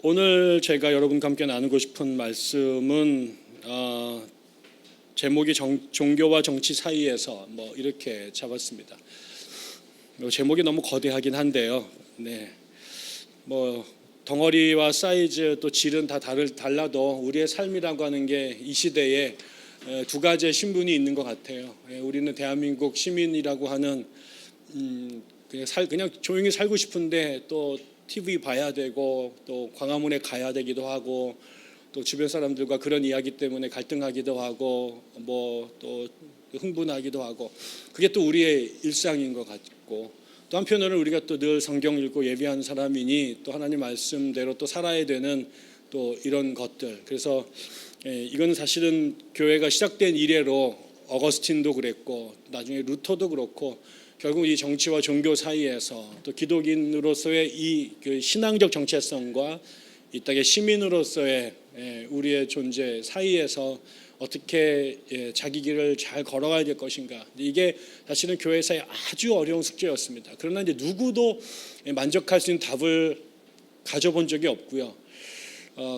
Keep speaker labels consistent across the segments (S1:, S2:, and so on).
S1: 오늘 제가 여러분과 함께 나누고 싶은 말씀은 제목이 종교와 정치 사이에서 이렇게 잡았습니다. 제목이 너무 거대하긴 한데요. 네, 덩어리와 사이즈 또 질은 다 달라도 우리의 삶이라고 하는 게 이 시대에 두 가지의 신분이 있는 것 같아요. 우리는 대한민국 시민이라고 하는 그냥 조용히 살고 싶은데 또 TV 봐야 되고 또 광화문에 가야 되기도 하고 또 주변 사람들과 그런 이야기 때문에 갈등하기도 하고 또 흥분하기도 하고 그게 또 우리의 일상인 것 같고 또 한편으로는 우리가 또 늘 성경 읽고 예배하는 사람이니 또 하나님 말씀대로 또 살아야 되는 또 이런 것들. 그래서 이건 사실은 교회가 시작된 이래로 어거스틴도 그랬고 나중에 루터도 그렇고 결국 이 정치와 종교 사이에서 또 기독인으로서의 이 신앙적 정체성과 이 땅의 시민으로서의 우리의 존재 사이에서 어떻게 자기 길을 잘 걸어가야 될 것인가. 이게 사실은 교회사의 아주 어려운 숙제였습니다. 그러나 이제 누구도 만족할 수 있는 답을 가져본 적이 없고요.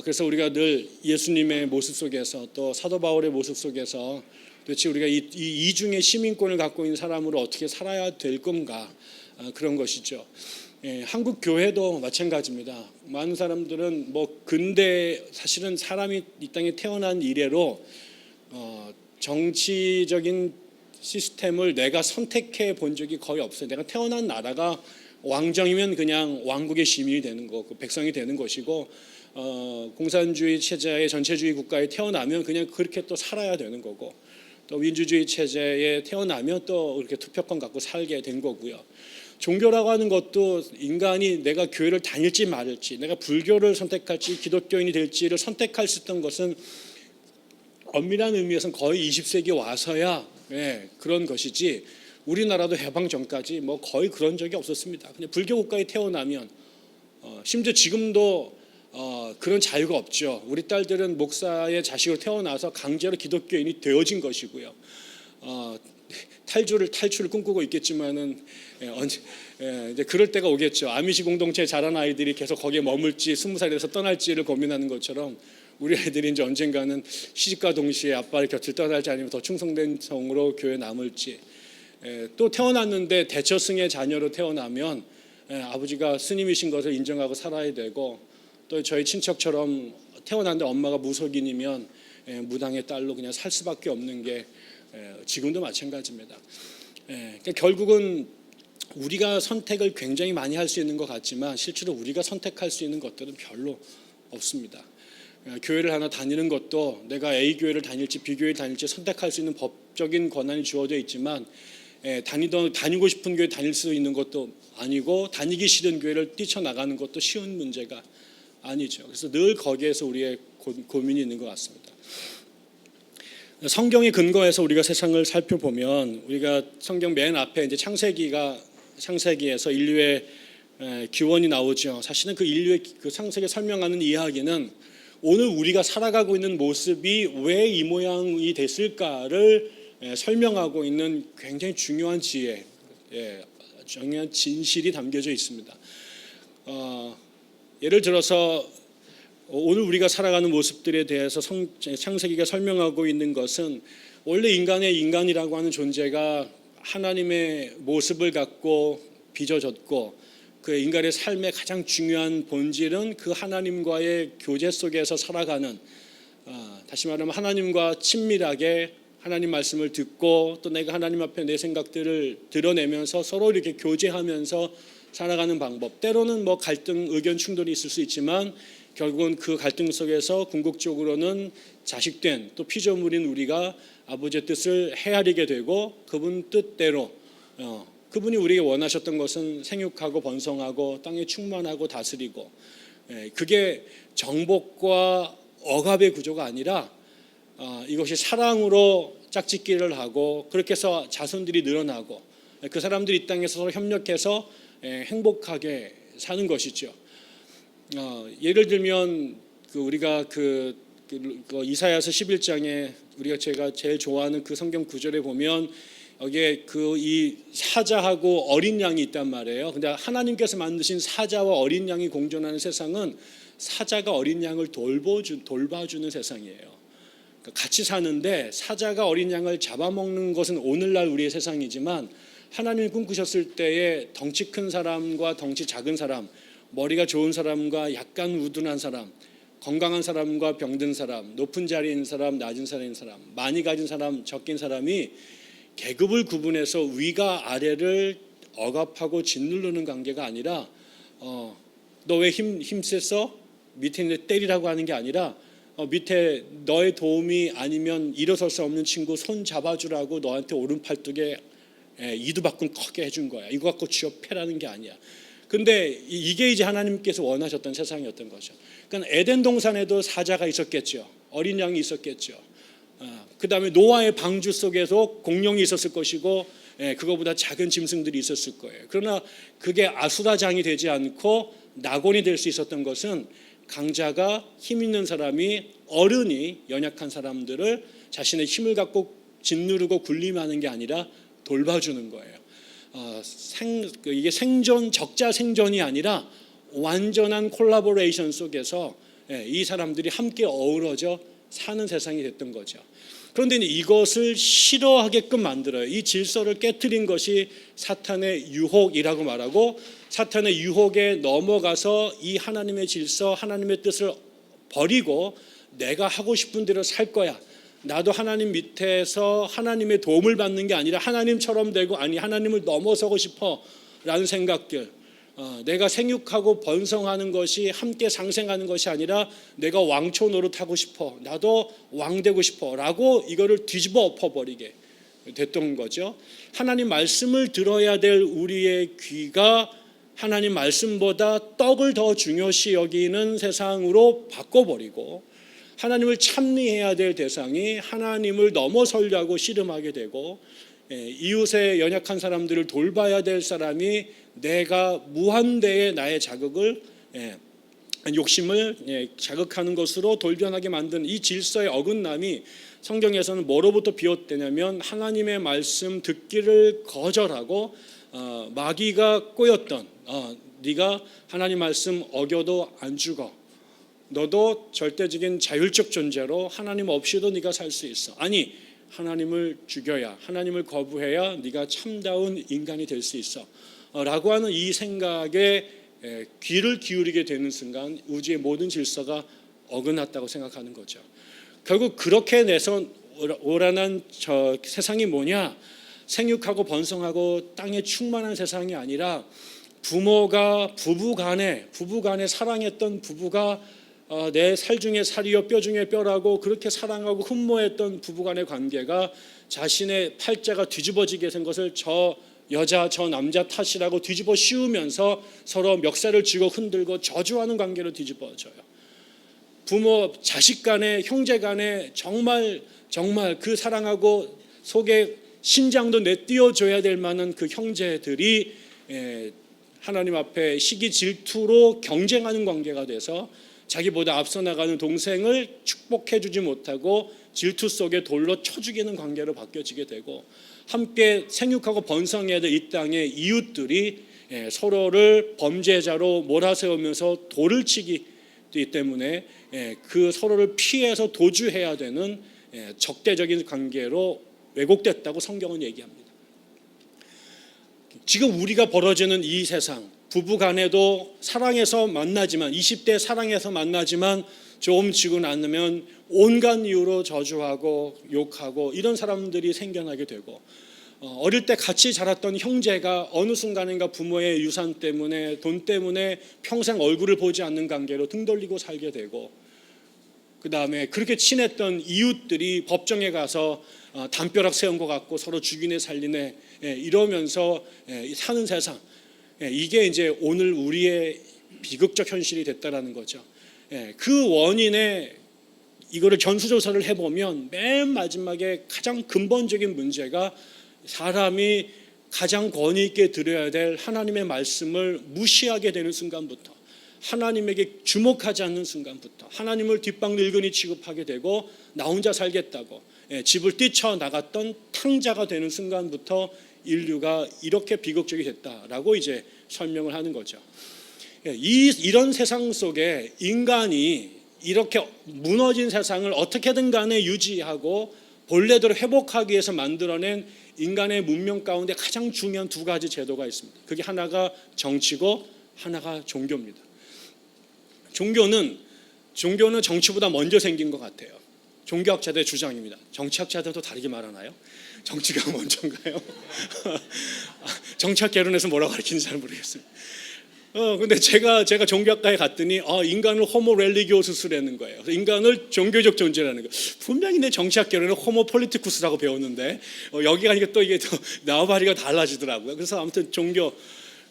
S1: 그래서 우리가 늘 예수님의 모습 속에서 또 사도 바울의 모습 속에서 도대체 우리가 이 이중의 시민권을 갖고 있는 사람으로 어떻게 살아야 될 건가, 그런 것이죠. 한국 교회도 마찬가지입니다. 많은 사람들은 근대 사실은 사람이 이 땅에 태어난 이래로 정치적인 시스템을 내가 선택해 본 적이 거의 없어요. 내가 태어난 나라가 왕정이면 그냥 왕국의 시민이 되는 거고 백성이 되는 것이고 공산주의 체제의 전체주의 국가에 태어나면 그냥 그렇게 또 살아야 되는 거고 또 민주주의 체제에 태어나면 또 이렇게 투표권 갖고 살게 된 거고요. 종교라고 하는 것도 인간이 내가 교회를 다닐지 말을지, 내가 불교를 선택할지 기독교인이 될지를 선택할 수 있던 것은 엄밀한 의미에서는 거의 20세기 와서야 그런 것이지 우리나라도 해방 전까지 거의 그런 적이 없었습니다. 그냥 불교 국가에 태어나면 심지어 지금도 그런 자유가 없죠. 우리 딸들은 목사의 자식으로 태어나서 강제로 기독교인이 되어진 것이고요. 탈출을 꿈꾸고 있겠지만은 이제 그럴 때가 오겠죠. 아미시 공동체에 자란 아이들이 계속 거기에 머물지 20살이 돼서 떠날지를 고민하는 것처럼 우리 아이들이 이제 언젠가는 시집과 동시에 아빠의 곁을 떠날지 아니면 더 충성된 성으로 교회에 남을지 또 태어났는데 대처승의 자녀로 태어나면 아버지가 스님이신 것을 인정하고 살아야 되고 또 저희 친척처럼 태어났는데 엄마가 무속인이면 무당의 딸로 그냥 살 수밖에 없는 게 지금도 마찬가지입니다. 그러니까 결국은 우리가 선택을 굉장히 많이 할 수 있는 것 같지만 실제로 우리가 선택할 수 있는 것들은 별로 없습니다. 교회를 하나 다니는 것도 내가 A 교회를 다닐지 B 교회를 다닐지 선택할 수 있는 법적인 권한이 주어져 있지만 다니고 싶은 교회 다닐 수 있는 것도 아니고 다니기 싫은 교회를 뛰쳐나가는 것도 쉬운 문제가 아니죠. 그래서 늘 거기에서 우리의 고민이 있는 것 같습니다. 성경의 근거에서 우리가 세상을 살펴보면 우리가 성경 맨 앞에 이제 창세기에서 인류의 기원이 나오죠. 사실은 그 인류의 그 창세기 설명하는 이야기는 오늘 우리가 살아가고 있는 모습이 왜 이 모양이 됐을까를 설명하고 있는 굉장히 중요한 지혜, 중요한 진실이 담겨져 있습니다. 예를 들어서 오늘 우리가 살아가는 모습들에 대해서 창세기가 설명하고 있는 것은 원래 인간이라고 하는 존재가 하나님의 모습을 갖고 빚어졌고 그 인간의 삶의 가장 중요한 본질은 그 하나님과의 교제 속에서 살아가는 다시 말하면 하나님과 친밀하게 하나님 말씀을 듣고 또 내가 하나님 앞에 내 생각들을 드러내면서 서로 이렇게 교제하면서 살아가는 방법. 때로는 갈등, 의견 충돌이 있을 수 있지만 결국은 그 갈등 속에서 궁극적으로는 자식된 또 피조물인 우리가 아버지의 뜻을 헤아리게 되고 그분 뜻대로 그분이 우리에게 원하셨던 것은 생육하고 번성하고 땅에 충만하고 다스리고 그게 정복과 억압의 구조가 아니라 이것이 사랑으로 짝짓기를 하고 그렇게 해서 자손들이 늘어나고 그 사람들이 이 땅에서 서로 협력해서 행복하게 사는 것이죠. 예를 들면 우리가 이사야서 11장에 제가 제일 좋아하는 그 성경 구절에 보면 여기에 그 이 사자하고 어린 양이 있단 말이에요. 근데 하나님께서 만드신 사자와 어린 양이 공존하는 세상은 사자가 어린 양을 돌봐주는 세상이에요. 같이 사는데 사자가 어린 양을 잡아먹는 것은 오늘날 우리의 세상이지만 하나님이 꿈꾸셨을 때에 덩치 큰 사람과 덩치 작은 사람, 머리가 좋은 사람과 약간 우둔한 사람, 건강한 사람과 병든 사람, 높은 자리에 있는 사람, 낮은 자리에 있는 사람, 많이 가진 사람, 적긴 사람이 계급을 구분해서 위가 아래를 억압하고 짓누르는 관계가 아니라 너 왜 힘셌어? 밑에 있는 데 때리라고 하는 게 아니라 밑에 너의 도움이 아니면 일어설 수 없는 친구 손 잡아주라고 너한테 오른팔뚝에 이두박근 크게 해준 거야. 이거 갖고 쥐어패라는 게 아니야. 근데 이게 이제 하나님께서 원하셨던 세상이었던 거죠. 그러니까 에덴 동산에도 사자가 있었겠죠. 어린 양이 있었겠죠. 그 다음에 노아의 방주 속에서 공룡이 있었을 것이고 그거보다 작은 짐승들이 있었을 거예요. 그러나 그게 아수라장이 되지 않고 낙원이 될 수 있었던 것은 강자가 힘 있는 사람이 어른이 연약한 사람들을 자신의 힘을 갖고 짓누르고 굴림하는 게 아니라 돌봐주는 거예요. 이게 적자 생존이 아니라 완전한 콜라보레이션 속에서 이 사람들이 함께 어우러져 사는 세상이 됐던 거죠. 그런데 이것을 싫어하게끔 만들어요. 이 질서를 깨트린 것이 사탄의 유혹이라고 말하고 사탄의 유혹에 넘어가서 이 하나님의 질서, 하나님의 뜻을 버리고 내가 하고 싶은 대로 살 거야. 나도 하나님 밑에서 하나님의 도움을 받는 게 아니라 하나님처럼 되고 하나님을 넘어서고 싶어 라는 생각들. 내가 생육하고 번성하는 것이 함께 상생하는 것이 아니라 내가 왕초 노릇하고 싶어. 나도 왕 되고 싶어 라고 이거를 뒤집어 엎어버리게 됐던 거죠. 하나님 말씀을 들어야 될 우리의 귀가 하나님 말씀보다 떡을 더 중요시 여기는 세상으로 바꿔버리고 하나님을 찬미해야 될 대상이 하나님을 넘어서려고 씨름하게 되고 이웃의 연약한 사람들을 돌봐야 될 사람이 내가 무한대의 나의 자극을 욕심을 자극하는 것으로 돌변하게 만든 이 질서의 어긋남이 성경에서는 뭐로부터 비롯되냐면 하나님의 말씀 듣기를 거절하고 마귀가 꼬였던 네가 하나님 말씀 어겨도 안 죽어. 너도 절대적인 자율적 존재로 하나님 없이도 네가 살 수 있어. 아니 하나님을 죽여야 하나님을 거부해야 네가 참다운 인간이 될 수 있어 라고 하는 이 생각에 귀를 기울이게 되는 순간 우주의 모든 질서가 어긋났다고 생각하는 거죠. 결국 그렇게 내서 오란한 저 세상이 뭐냐? 생육하고 번성하고 땅에 충만한 세상이 아니라 부모가 부부간에 사랑했던 부부가 내 살 중에 살이요 뼈 중에 뼈라고 그렇게 사랑하고 흠모했던 부부간의 관계가 자신의 팔자가 뒤집어지게 된 것을 저 여자 저 남자 탓이라고 뒤집어 씌우면서 서로 멱살을 쥐고 흔들고 저주하는 관계로 뒤집어져요. 부모 자식 간에 형제 간에 정말 그 사랑하고 속에 신장도 내띄워줘야 될 만한 그 형제들이 하나님 앞에 시기 질투로 경쟁하는 관계가 돼서 자기보다 앞서 나가는 동생을 축복해 주지 못하고 질투 속에 돌로 쳐 죽이는 관계로 바뀌어지게 되고 함께 생육하고 번성해야 될 이 땅의 이웃들이 서로를 범죄자로 몰아세우면서 돌을 치기 때문에 그 서로를 피해서 도주해야 되는 적대적인 관계로 왜곡됐다고 성경은 얘기합니다. 지금 우리가 벌어지는 이 세상 부부 간에도 사랑해서 만나지만 20대 사랑해서 만나지만 조금 지고 나면 온갖 이유로 저주하고 욕하고 이런 사람들이 생겨나게 되고 어릴 때 같이 자랐던 형제가 어느 순간인가 부모의 유산 때문에 돈 때문에 평생 얼굴을 보지 않는 관계로 등 돌리고 살게 되고 그 다음에 그렇게 친했던 이웃들이 법정에 가서 담벼락 세운 것 같고 서로 죽이네 살리네 이러면서 사는 세상 이게 이제 오늘 우리의 비극적 현실이 됐다라는 거죠. 그 원인에 이거를 전수조사를 해보면 맨 마지막에 가장 근본적인 문제가 사람이 가장 권위 있게 들어야 될 하나님의 말씀을 무시하게 되는 순간부터 하나님에게 주목하지 않는 순간부터 하나님을 뒷방 늙은이 취급하게 되고 나 혼자 살겠다고 집을 뛰쳐나갔던 탕자가 되는 순간부터 인류가 이렇게 비극적이 됐다라고 이제 설명을 하는 거죠. 이런 세상 속에 인간이 이렇게 무너진 세상을 어떻게든 간에 유지하고 본래대로 회복하기 위해서 만들어낸 인간의 문명 가운데 가장 중요한 두 가지 제도가 있습니다. 그게 하나가 정치고 하나가 종교입니다. 종교는 정치보다 먼저 생긴 것 같아요. 종교학자들의 주장입니다. 정치학자들도 다르게 말하나요? 정치가 먼저인가요? 정치학 개론에서 뭐라고 가르치는지 잘 모르겠습니다. 근데 제가 종교학과에 갔더니 인간을 호모 렐리기오스라는 거예요. 인간을 종교적 존재라는 거예요. 분명히 내 정치학 개론은 호모 폴리티쿠스라고 배웠는데 여기 가니까 또 이게 또 나와바리가 달라지더라고요. 그래서 아무튼 종교.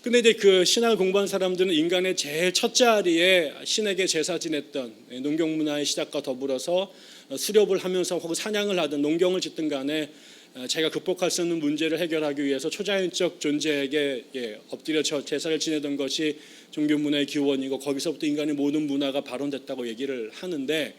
S1: 근데 이제 그 신학을 공부한 사람들은 인간의 제일 첫 자리에 신에게 제사 지냈던 농경 문화의 시작과 더불어서 수렵을 하면서 혹은 사냥을 하든 농경을 짓든 간에 자기가 극복할 수 없는 문제를 해결하기 위해서 초자연적 존재에게 엎드려 제사를 지내던 것이 종교 문화의 기원이고 거기서부터 인간의 모든 문화가 발원됐다고 얘기를 하는데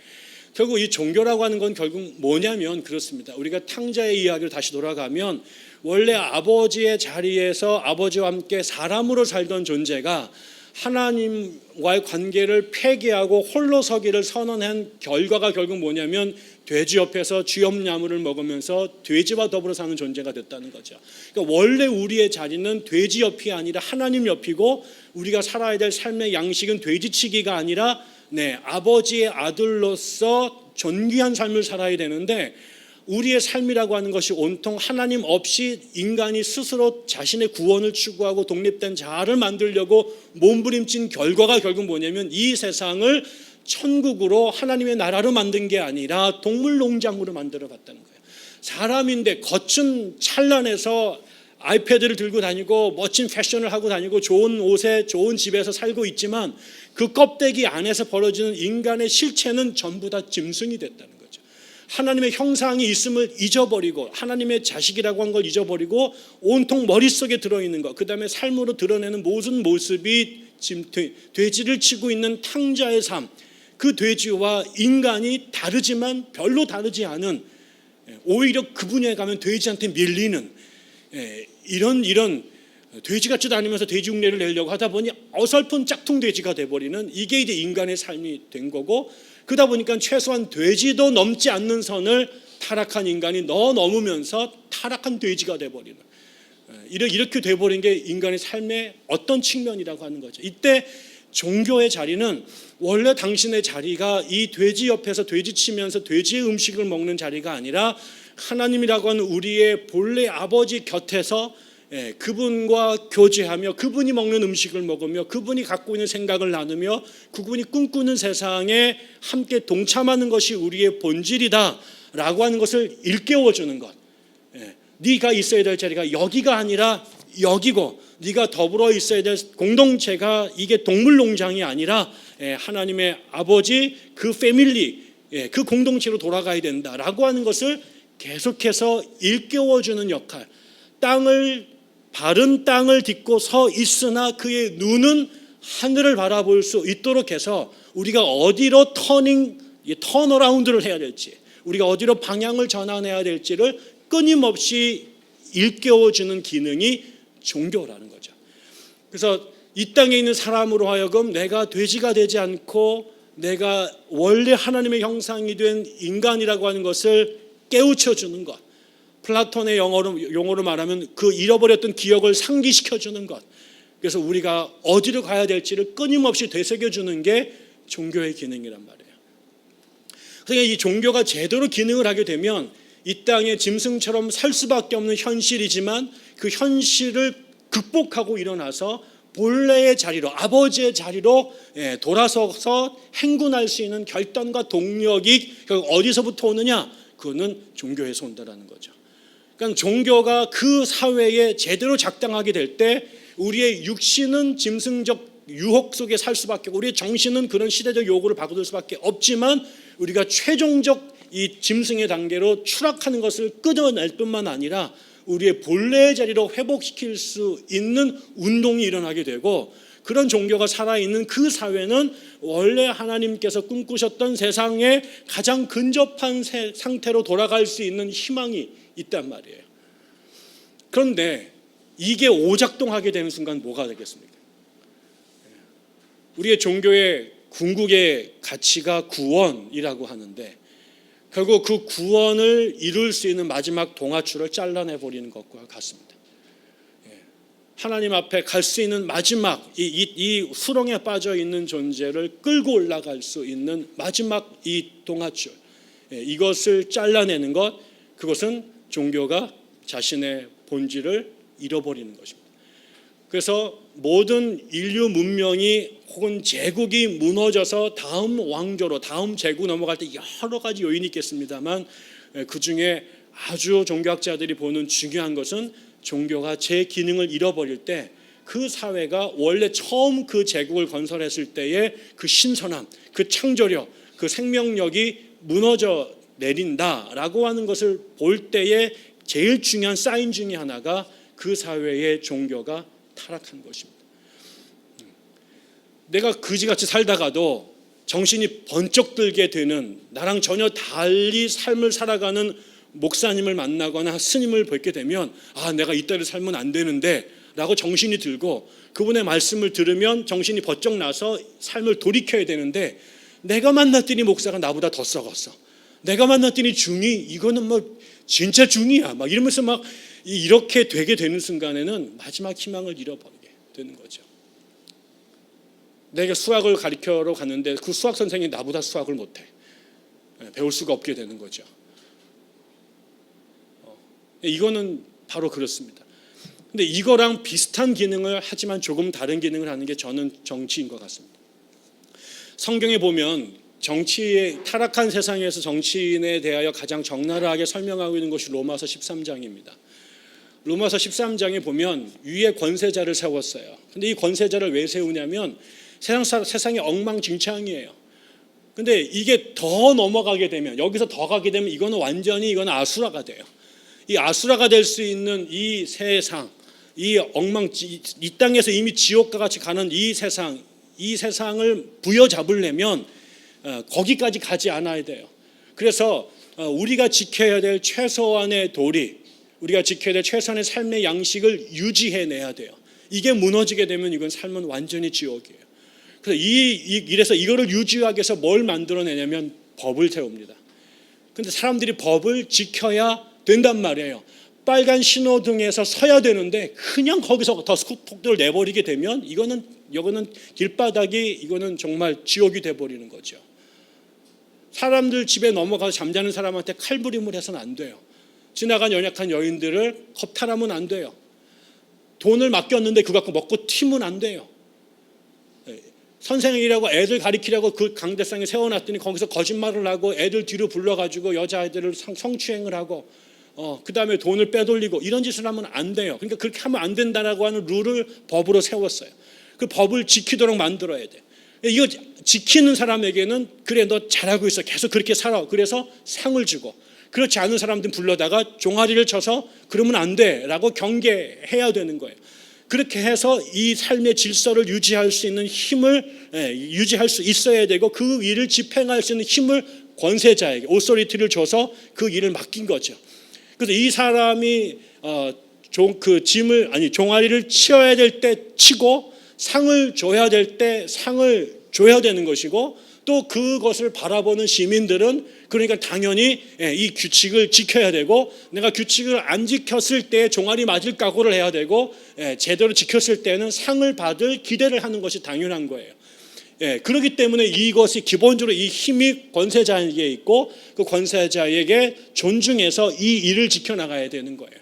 S1: 결국 이 종교라고 하는 건 결국 뭐냐면 그렇습니다. 우리가 탕자의 이야기를 다시 돌아가면 원래 아버지의 자리에서 아버지와 함께 사람으로 살던 존재가 하나님과의 관계를 폐기하고 홀로 서기를 선언한 결과가 결국 뭐냐면 돼지 옆에서 쥐염나무를 먹으면서 돼지와 더불어 사는 존재가 됐다는 거죠. 그러니까 원래 우리의 자리는 돼지 옆이 아니라 하나님 옆이고 우리가 살아야 될 삶의 양식은 돼지치기가 아니라 아버지의 아들로서 존귀한 삶을 살아야 되는데 우리의 삶이라고 하는 것이 온통 하나님 없이 인간이 스스로 자신의 구원을 추구하고 독립된 자아를 만들려고 몸부림친 결과가 결국 뭐냐면 이 세상을 천국으로 하나님의 나라로 만든 게 아니라 동물농장으로 만들어 봤다는 거예요. 사람인데 겉은 찬란해서 아이패드를 들고 다니고 멋진 패션을 하고 다니고 좋은 옷에 좋은 집에서 살고 있지만 그 껍데기 안에서 벌어지는 인간의 실체는 전부 다 짐승이 됐다는 거예요. 하나님의 형상이 있음을 잊어버리고 하나님의 자식이라고 한 걸 잊어버리고 온통 머릿속에 들어있는 것, 그 다음에 삶으로 드러내는 모든 모습이 돼지를 치고 있는 탕자의 삶, 그 돼지와 인간이 다르지만 별로 다르지 않은, 오히려 그 분야에 가면 돼지한테 밀리는 이런 돼지 같지도 않으면서 돼지 흉내를 내려고 하다 보니 어설픈 짝퉁 돼지가 돼버리는, 이게 이제 인간의 삶이 된 거고, 그러다 보니까 최소한 돼지도 넘지 않는 선을 타락한 인간이 넘으면서 타락한 돼지가 돼버리는, 이렇게 돼버린 게 인간의 삶의 어떤 측면이라고 하는 거죠. 이때 종교의 자리는 원래 당신의 자리가 이 돼지 옆에서 돼지 치면서 돼지의 음식을 먹는 자리가 아니라 하나님이라고 하는 우리의 본래 아버지 곁에서 그분과 교제하며 그분이 먹는 음식을 먹으며 그분이 갖고 있는 생각을 나누며 그분이 꿈꾸는 세상에 함께 동참하는 것이 우리의 본질이다라고 하는 것을 일깨워주는 것. 네가 있어야 될 자리가 여기가 아니라 여기고, 네가 더불어 있어야 될 공동체가 이게 동물농장이 아니라 하나님의 아버지 그 패밀리, 그 공동체로 돌아가야 된다라고 하는 것을 계속해서 일깨워주는 역할. 바른 땅을 딛고 서 있으나 그의 눈은 하늘을 바라볼 수 있도록 해서 우리가 어디로 턴어라운드를 해야 될지, 우리가 어디로 방향을 전환해야 될지를 끊임없이 일깨워주는 기능이 종교라는 거죠. 그래서 이 땅에 있는 사람으로 하여금 내가 돼지가 되지 않고 내가 원래 하나님의 형상이 된 인간이라고 하는 것을 깨우쳐주는 것, 플라톤의 용어로 말하면 그 잃어버렸던 기억을 상기시켜주는 것, 그래서 우리가 어디로 가야 될지를 끊임없이 되새겨주는 게 종교의 기능이란 말이에요. 그러니까 이 종교가 제대로 기능을 하게 되면 이 땅에 짐승처럼 살 수밖에 없는 현실이지만 그 현실을 극복하고 일어나서 본래의 자리로, 아버지의 자리로 돌아서서 행군할 수 있는 결단과 동력이 어디서부터 오느냐? 그거는 종교에서 온다라는 거죠. 그러니까 종교가 그 사회에 제대로 작당하게 될 때 우리의 육신은 짐승적 유혹 속에 살 수밖에 없고 우리의 정신은 그런 시대적 요구를 받을 수밖에 없지만 우리가 최종적 이 짐승의 단계로 추락하는 것을 끊어낼 뿐만 아니라 우리의 본래의 자리로 회복시킬 수 있는 운동이 일어나게 되고, 그런 종교가 살아있는 그 사회는 원래 하나님께서 꿈꾸셨던 세상에 가장 근접한 상태로 돌아갈 수 있는 희망이 있단 말이에요. 그런데 이게 오작동하게 되는 순간 뭐가 되겠습니까? 우리의 종교의 궁극의 가치가 구원이라고 하는데 결국 그 구원을 이룰 수 있는 마지막 동아줄을 잘라내버리는 것과 같습니다. 하나님 앞에 갈 수 있는 마지막 이 수렁에 빠져 있는 존재를 끌고 올라갈 수 있는 마지막 이 동아줄, 이것을 잘라내는 것, 그것은 종교가 자신의 본질을 잃어버리는 것입니다. 그래서 모든 인류 문명이 혹은 제국이 무너져서 다음 왕조로 다음 제국 넘어갈 때 여러 가지 요인이 있겠습니다만 그 중에 아주 종교학자들이 보는 중요한 것은 종교가 제 기능을 잃어버릴 때 그 사회가 원래 처음 그 제국을 건설했을 때의 그 신선함, 그 창조력, 그 생명력이 무너져 내린다라고 하는 것을 볼 때의 제일 중요한 사인 중에 하나가 그 사회의 종교가 타락한 것입니다. 내가 그지같이 살다가도 정신이 번쩍 들게 되는, 나랑 전혀 달리 삶을 살아가는 목사님을 만나거나 스님을 뵙게 되면 내가 이따위로 살면 안 되는데 라고 정신이 들고, 그분의 말씀을 들으면 정신이 번쩍 나서 삶을 돌이켜야 되는데, 내가 만났더니 목사가 나보다 더 썩었어, 내가 만났더니 중이 이거는 뭐 진짜 중이야 막 이러면서 막 이렇게 되게 되는 순간에는 마지막 희망을 잃어버리게 되는 거죠. 내가 수학을 가르치러 갔는데 그 수학 선생님이 나보다 수학을 못해, 배울 수가 없게 되는 거죠. 이거는 바로 그렇습니다. 근데 이거랑 비슷한 기능을 하지만 조금 다른 기능을 하는 게 저는 정치인 것 같습니다. 성경에 보면 정치의 타락한 세상에서 정치인에 대하여 가장 적나라하게 설명하고 있는 것이 로마서 13장입니다. 로마서 13장에 보면 위에 권세자를 세웠어요. 근데 이 권세자를 왜 세우냐면 세상이 엉망진창이에요. 근데 이게 더 넘어가게 되면, 여기서 더 가게 되면 이거는 아수라가 돼요. 이 아수라가 될 수 있는 이 세상, 이 땅에서 이미 지옥과 같이 가는 이 세상을 부여잡으려면 거기까지 가지 않아야 돼요. 그래서 우리가 지켜야 될 최소한의 도리, 우리가 지켜야 될 최소한의 삶의 양식을 유지해내야 돼요. 이게 무너지게 되면 이건 삶은 완전히 지옥이에요. 그래서 이래서 이거를 유지하기 위해서 뭘 만들어내냐면 법을 세웁니다. 근데 사람들이 법을 지켜야 된단 말이에요. 빨간 신호등에서 서야 되는데 그냥 거기서 더 속도를 내버리게 되면 이거는 길바닥이 이거는 정말 지옥이 돼버리는 거죠. 사람들 집에 넘어가서 잠자는 사람한테 칼부림을 해서는 안 돼요. 지나간 연약한 여인들을 겁탈하면 안 돼요. 돈을 맡겼는데 그거 갖고 먹고 튀면 안 돼요. 선생이라고 애들 가리키라고 그 강대상에 세워놨더니 거기서 거짓말을 하고 애들 뒤로 불러가지고 여자아이들을 성추행을 하고 그 다음에 돈을 빼돌리고 이런 짓을 하면 안 돼요. 그러니까 그렇게 하면 안 된다라고 하는 룰을 법으로 세웠어요. 그 법을 지키도록 만들어야 돼. 이거 지키는 사람에게는 그래 너 잘하고 있어, 계속 그렇게 살아, 그래서 상을 주고, 그렇지 않은 사람들 불러다가 종아리를 쳐서 그러면 안 돼라고 경계해야 되는 거예요. 그렇게 해서 이 삶의 질서를 유지할 수 있는 힘을 유지할 수 있어야 되고, 그 일을 집행할 수 있는 힘을 권세자에게 오소리티를 줘서 그 일을 맡긴 거죠. 그래서 이 사람이 종아리를 치어야 될 때 치고 상을 줘야 될 때 상을 줘야 되는 것이고, 또 그것을 바라보는 시민들은 그러니까 당연히 이 규칙을 지켜야 되고, 내가 규칙을 안 지켰을 때 종아리 맞을 각오를 해야 되고, 제대로 지켰을 때는 상을 받을 기대를 하는 것이 당연한 거예요. 그렇기 때문에 이것이 기본적으로 이 힘이 권세자에게 있고, 그 권세자에게 존중해서 이 일을 지켜나가야 되는 거예요.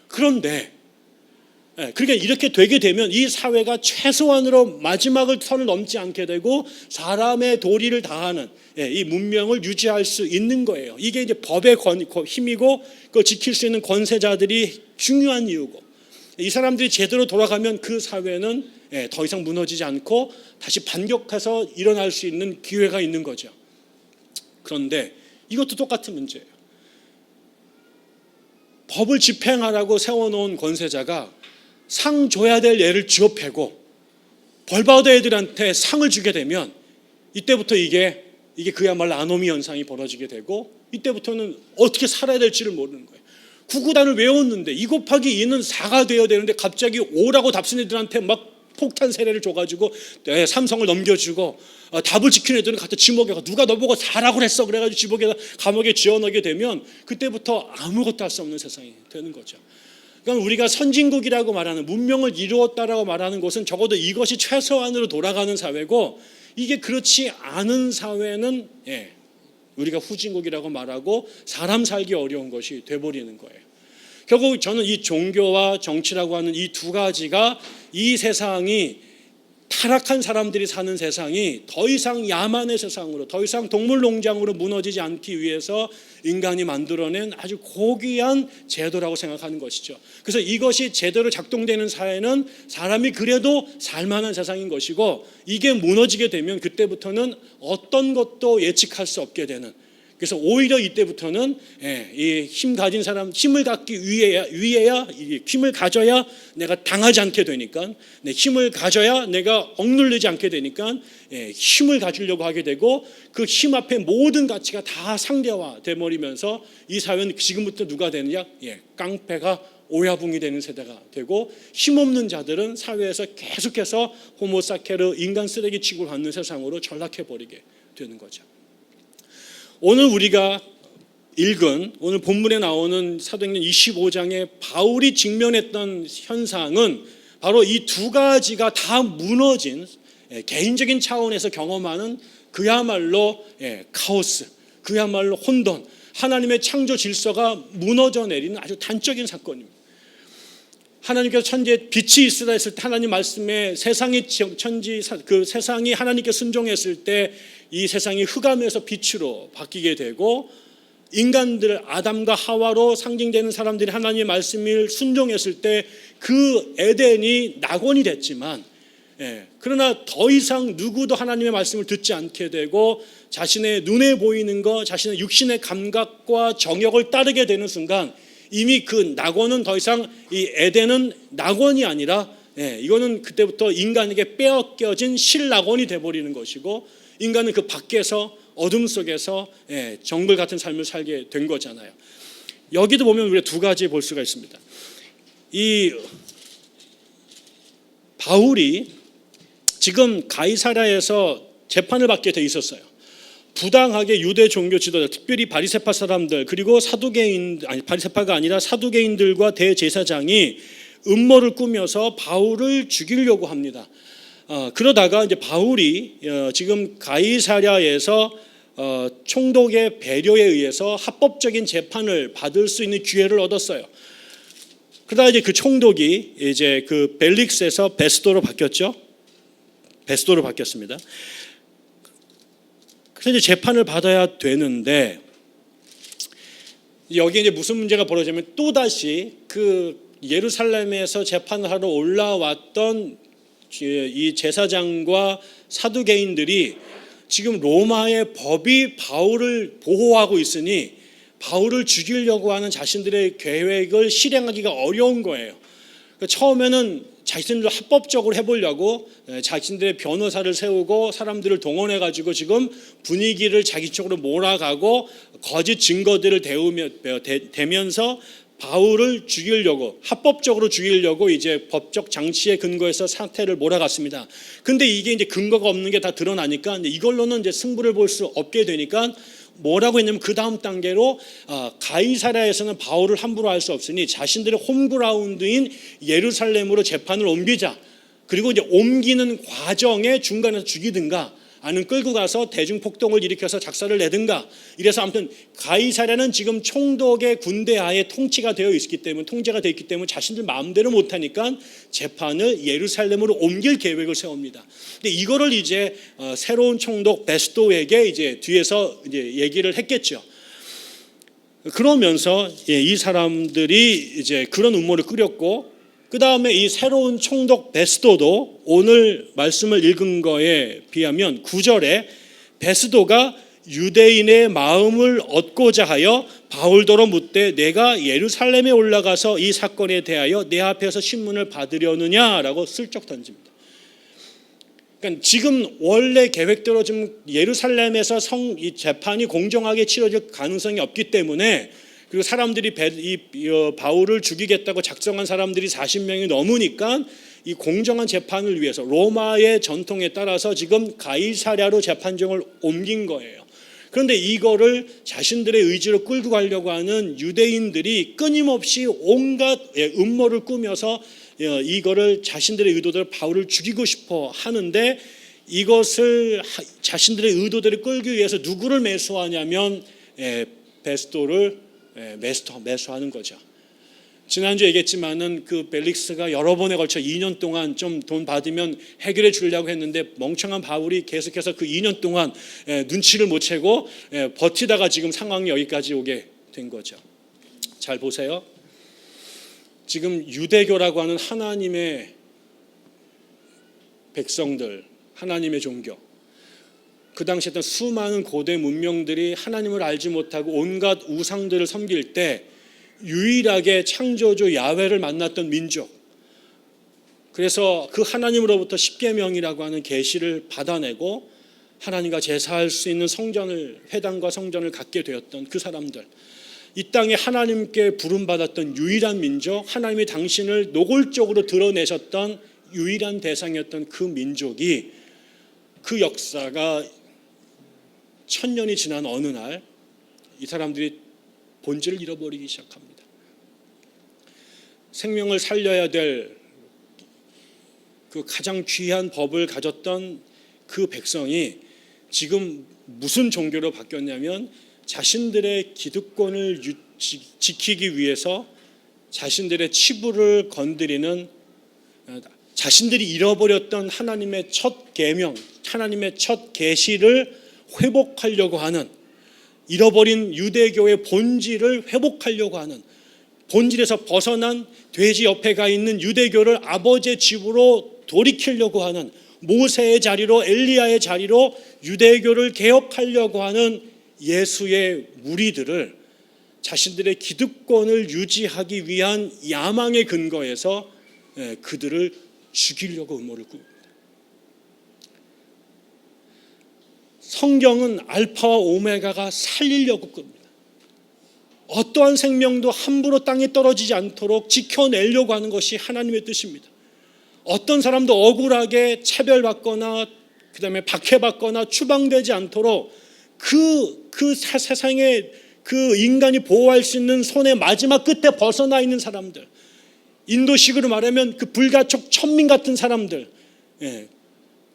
S1: 그런데 그러니까 이렇게 되게 되면 이 사회가 최소한으로 마지막을 선을 넘지 않게 되고 사람의 도리를 다하는 이 문명을 유지할 수 있는 거예요. 이게 이제 법의 힘이고 그걸 지킬 수 있는 권세자들이 중요한 이유고, 이 사람들이 제대로 돌아가면 그 사회는 더 이상 무너지지 않고 다시 반격해서 일어날 수 있는 기회가 있는 거죠. 그런데 이것도 똑같은 문제예요. 법을 집행하라고 세워놓은 권세자가 상 줘야 될 애를 쥐어패고 벌받은 애들한테 상을 주게 되면 이때부터 이게 그야말로 아노미 현상이 벌어지게 되고 이때부터는 어떻게 살아야 될지를 모르는 거예요. 구구단을 외웠는데 2 곱하기 2는 4가 되어야 되는데 갑자기 5라고 답쓴 애들한테 막 폭탄 세례를 줘가지고 삼성을 넘겨주고 답을 지키는 애들은 갖다 지목에 누가 너보고 4라고 그랬어 그래가지고 감옥에 지어넣게 되면 그때부터 아무것도 할 수 없는 세상이 되는 거죠. 그러니까 우리가 선진국이라고 말하는 문명을 이루었다라고 말하는 것은 적어도 이것이 최소한으로 돌아가는 사회고 이게 그렇지 않은 사회는 우리가 후진국이라고 말하고 사람 살기 어려운 것이 돼버리는 거예요. 결국 저는 이 종교와 정치라고 하는 이 두 가지가 이 세상이 타락한 사람들이 사는 세상이 더 이상 야만의 세상으로 더 이상 동물농장으로 무너지지 않기 위해서 인간이 만들어낸 아주 고귀한 제도라고 생각하는 것이죠. 그래서 이것이 제대로 작동되는 사회는 사람이 그래도 살만한 세상인 것이고 이게 무너지게 되면 그때부터는 어떤 것도 예측할 수 없게 되는, 그래서 오히려 이때부터는 이 힘 가진 사람 힘을 갖기 위해야 힘을 가져야 내가 당하지 않게 되니까 힘을 가져야 내가 억눌리지 않게 되니까 힘을 가지려고 하게 되고 그 힘 앞에 모든 가치가 다 상대화 돼버리면서 이 사회는 지금부터 누가 되느냐? 깡패가 오야붕이 되는 세대가 되고 힘없는 자들은 사회에서 계속해서 호모사케르 인간 쓰레기 취급을 받는 세상으로 전락해버리게 되는 거죠. 오늘 우리가 읽은 오늘 본문에 나오는 사도행전 25장에 바울이 직면했던 현상은 바로 이 두 가지가 다 무너진 개인적인 차원에서 경험하는 그야말로 카오스, 그야말로 혼돈, 하나님의 창조 질서가 무너져 내리는 아주 단적인 사건입니다. 하나님께서 천지에 빛이 있으라 했을 때 하나님 말씀에 세상이 세상이 하나님께 순종했을 때 이 세상이 흑암에서 빛으로 바뀌게 되고 인간들 아담과 하와로 상징되는 사람들이 하나님의 말씀을 순종했을 때 그 에덴이 낙원이 됐지만 그러나 더 이상 누구도 하나님의 말씀을 듣지 않게 되고 자신의 눈에 보이는 것, 자신의 육신의 감각과 정욕을 따르게 되는 순간 이미 그 낙원은 더 이상 이 에덴은 낙원이 아니라 이거는 그때부터 인간에게 빼앗겨진 실낙원이 돼버리는 것이고 인간은 그 밖에서 어둠 속에서 정글 같은 삶을 살게 된 거잖아요. 여기도 보면 우리가 두 가지 볼 수가 있습니다. 이 바울이 지금 가이사랴에서 재판을 받게 돼 있었어요. 부당하게 유대 종교 지도자, 특별히 바리새파 사람들 그리고 바리새파가 아니라 사두개인들과 대제사장이 음모를 꾸며서 바울을 죽이려고 합니다. 그러다가 이제 바울이 지금 가이사랴에서 총독의 배려에 의해서 합법적인 재판을 받을 수 있는 기회를 얻었어요. 그러다 이제 그 총독이 이제 그 벨릭스에서 베스도로 바뀌었죠. 베스도로 바뀌었습니다. 그래서 이제 재판을 받아야 되는데 여기 이제 무슨 문제가 벌어지면 또 다시 그 예루살렘에서 재판을 하러 올라왔던 이 제사장과 사두개인들이 지금 로마의 법이 바울을 보호하고 있으니 바울을 죽이려고 하는 자신들의 계획을 실행하기가 어려운 거예요. 처음에는 자신들 합법적으로 해보려고 자신들의 변호사를 세우고 사람들을 동원해가지고 지금 분위기를 자기 쪽으로 몰아가고 거짓 증거들을 대면서 바울을 죽이려고 합법적으로 죽이려고 이제 법적 장치에 근거해서 사태를 몰아갔습니다. 근데 이게 이제 근거가 없는 게 다 드러나니까 이걸로는 이제 승부를 볼 수 없게 되니까 뭐라고 했냐면 그 다음 단계로 가이사랴에서는 바울을 함부로 할 수 없으니 자신들의 홈그라운드인 예루살렘으로 재판을 옮기자. 그리고 이제 옮기는 과정에 중간에서 죽이든가 아니면 끌고 가서 대중폭동을 일으켜서 작사를 내든가. 이래서 아무튼 가이사랴는 지금 총독의 군대 하에 통치가 되어 있기 때문에 통제가 되어 있기 때문에 자신들 마음대로 못하니까 재판을 예루살렘으로 옮길 계획을 세웁니다. 근데 이거를 이제 새로운 총독 베스도에게 이제 뒤에서 이제 얘기를 했겠죠. 그러면서 이 사람들이 이제 그런 음모를 꾸렸고 그 다음에 이 새로운 총독 베스도도 오늘 말씀을 읽은 거에 비하면 9절에 베스도가 유대인의 마음을 얻고자 하여 바울더러 묻되 내가 예루살렘에 올라가서 이 사건에 대하여 내 앞에서 신문을 받으려느냐라고 슬쩍 던집니다. 그러니까 지금 원래 계획대로 좀 예루살렘에서 이 재판이 공정하게 치러질 가능성이 없기 때문에, 그리고 사람들이 바울을 죽이겠다고 작정한 사람들이 40명이 넘으니까 이 공정한 재판을 위해서 로마의 전통에 따라서 지금 가이사랴로 재판정을 옮긴 거예요. 그런데 이거를 자신들의 의지로 끌고 가려고 하는 유대인들이 끊임없이 온갖 음모를 꾸며서 이거를 자신들의 의도대로 바울을 죽이고 싶어 하는데, 이것을 자신들의 의도대로 끌기 위해서 누구를 매수하냐면 베스도를 매수하는 거죠. 지난주에 얘기했지만은 그 벨릭스가 여러 번에 걸쳐 2년 동안 좀 돈 받으면 해결해 주려고 했는데, 멍청한 바울이 계속해서 그 2년 동안 눈치를 못 채고 버티다가 지금 상황이 여기까지 오게 된 거죠. 잘 보세요. 지금 유대교라고 하는 하나님의 백성들, 하나님의 종교, 그 당시에 했던 수많은 고대 문명들이 하나님을 알지 못하고 온갖 우상들을 섬길 때 유일하게 창조주 야훼를 만났던 민족, 그래서 그 하나님으로부터 십계명이라고 하는 계시를 받아내고 하나님과 제사할 수 있는 성전을, 회당과 성전을 갖게 되었던 그 사람들, 이 땅에 하나님께 부름받았던 유일한 민족, 하나님이 당신을 노골적으로 드러내셨던 유일한 대상이었던 그 민족이, 그 역사가 1000년이 지난 어느 날 이 사람들이 본질을 잃어버리기 시작합니다. 생명을 살려야 될 그 가장 귀한 법을 가졌던 그 백성이 지금 무슨 종교로 바뀌었냐면, 자신들의 기득권을 지키기 위해서 자신들의 치부를 건드리는, 자신들이 잃어버렸던 하나님의 첫 계명, 하나님의 첫 계시를 회복하려고 하는, 잃어버린 유대교의 본질을 회복하려고 하는, 본질에서 벗어난 돼지 옆에 가 있는 유대교를 아버지의 집으로 돌이키려고 하는, 모세의 자리로, 엘리야의 자리로 유대교를 개혁하려고 하는 예수의 무리들을 자신들의 기득권을 유지하기 위한 야망의 근거에서 그들을 죽이려고 음모를 꾸립니다. 성경은 알파와 오메가가 살리려고 끕니다. 어떠한 생명도 함부로 땅에 떨어지지 않도록 지켜내려고 하는 것이 하나님의 뜻입니다. 어떤 사람도 억울하게 차별받거나 그다음에 박해받거나 추방되지 않도록 그 세상에 그 인간이 보호할 수 있는 손의 마지막 끝에 벗어나 있는 사람들, 인도식으로 말하면 그 불가촉 천민 같은 사람들,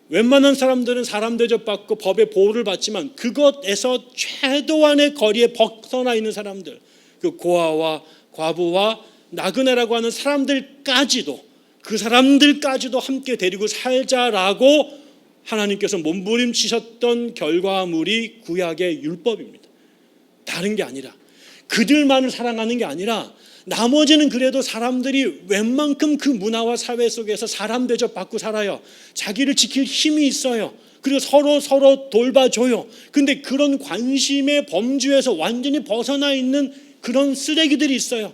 S1: 웬만한 사람들은 사람 대접받고 법의 보호를 받지만 그것에서 최도한의 거리에 벗어나 있는 사람들, 그 고아와 과부와 나그네라고 하는 사람들까지도, 그 사람들까지도 함께 데리고 살자라고 하나님께서 몸부림치셨던 결과물이 구약의 율법입니다. 다른 게 아니라, 그들만을 사랑하는 게 아니라 나머지는 그래도 사람들이 웬만큼 그 문화와 사회 속에서 사람 대접받고 살아요. 자기를 지킬 힘이 있어요. 그리고 서로 돌봐줘요. 근데 그런 관심의 범주에서 완전히 벗어나 있는 그런 쓰레기들이 있어요.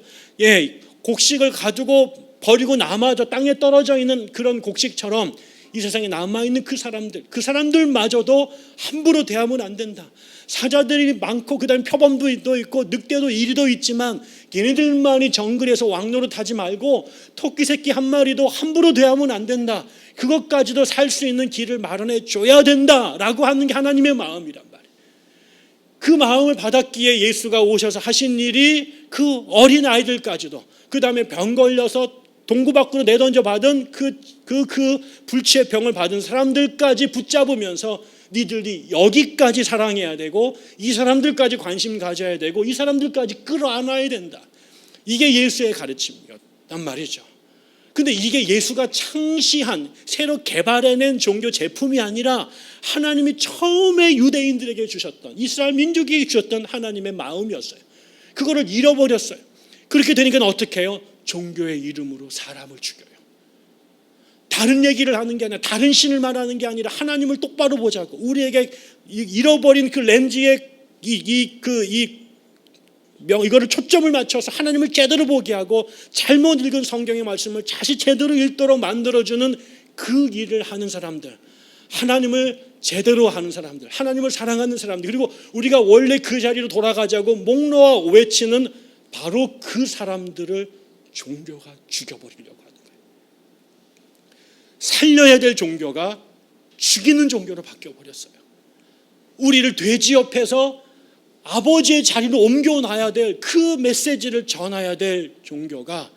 S1: 곡식을 가지고 버리고 남아져 땅에 떨어져 있는 그런 곡식처럼 이 세상에 남아있는 그 사람들마저도 함부로 대하면 안 된다. 사자들이 많고 그다음에 표범도 있고 늑대도 이리도 있지만 걔네들만이 정글에서 왕노릇하지 말고 토끼 새끼 한 마리도 함부로 대하면 안 된다. 그것까지도 살 수 있는 길을 마련해 줘야 된다라고 하는 게 하나님의 마음이란 말이에요. 그 마음을 받았기에 예수가 오셔서 하신 일이 그 어린 아이들까지도, 그다음에 병 걸려서 동구 밖으로 내던져 받은 그 불치의 병을 받은 사람들까지 붙잡으면서 니들이 여기까지 사랑해야 되고 이 사람들까지 관심 가져야 되고 이 사람들까지 끌어안아야 된다. 이게 예수의 가르침이었단 말이죠. 근데 이게 예수가 창시한 새로 개발해낸 종교 제품이 아니라 하나님이 처음에 유대인들에게 주셨던, 이스라엘 민족에게 주셨던 하나님의 마음이었어요. 그거를 잃어버렸어요. 그렇게 되니까 어떻게 해요? 종교의 이름으로 사람을 죽여요. 다른 얘기를 하는 게 아니라, 다른 신을 말하는 게 아니라 하나님을 똑바로 보자고, 우리에게 잃어버린 그 렌즈에 이거를 초점을 맞춰서 하나님을 제대로 보게 하고 잘못 읽은 성경의 말씀을 다시 제대로 읽도록 만들어주는 그 일을 하는 사람들, 하나님을 제대로 하는 사람들, 하나님을 사랑하는 사람들, 그리고 우리가 원래 그 자리로 돌아가자고 목 놓아 외치는 바로 그 사람들을 종교가 죽여버리려고 하는 거예요. 살려야 될 종교가 죽이는 종교로 바뀌어버렸어요. 우리를 돼지 옆에서 아버지의 자리로 옮겨놔야 될 그 메시지를 전해야 될 종교가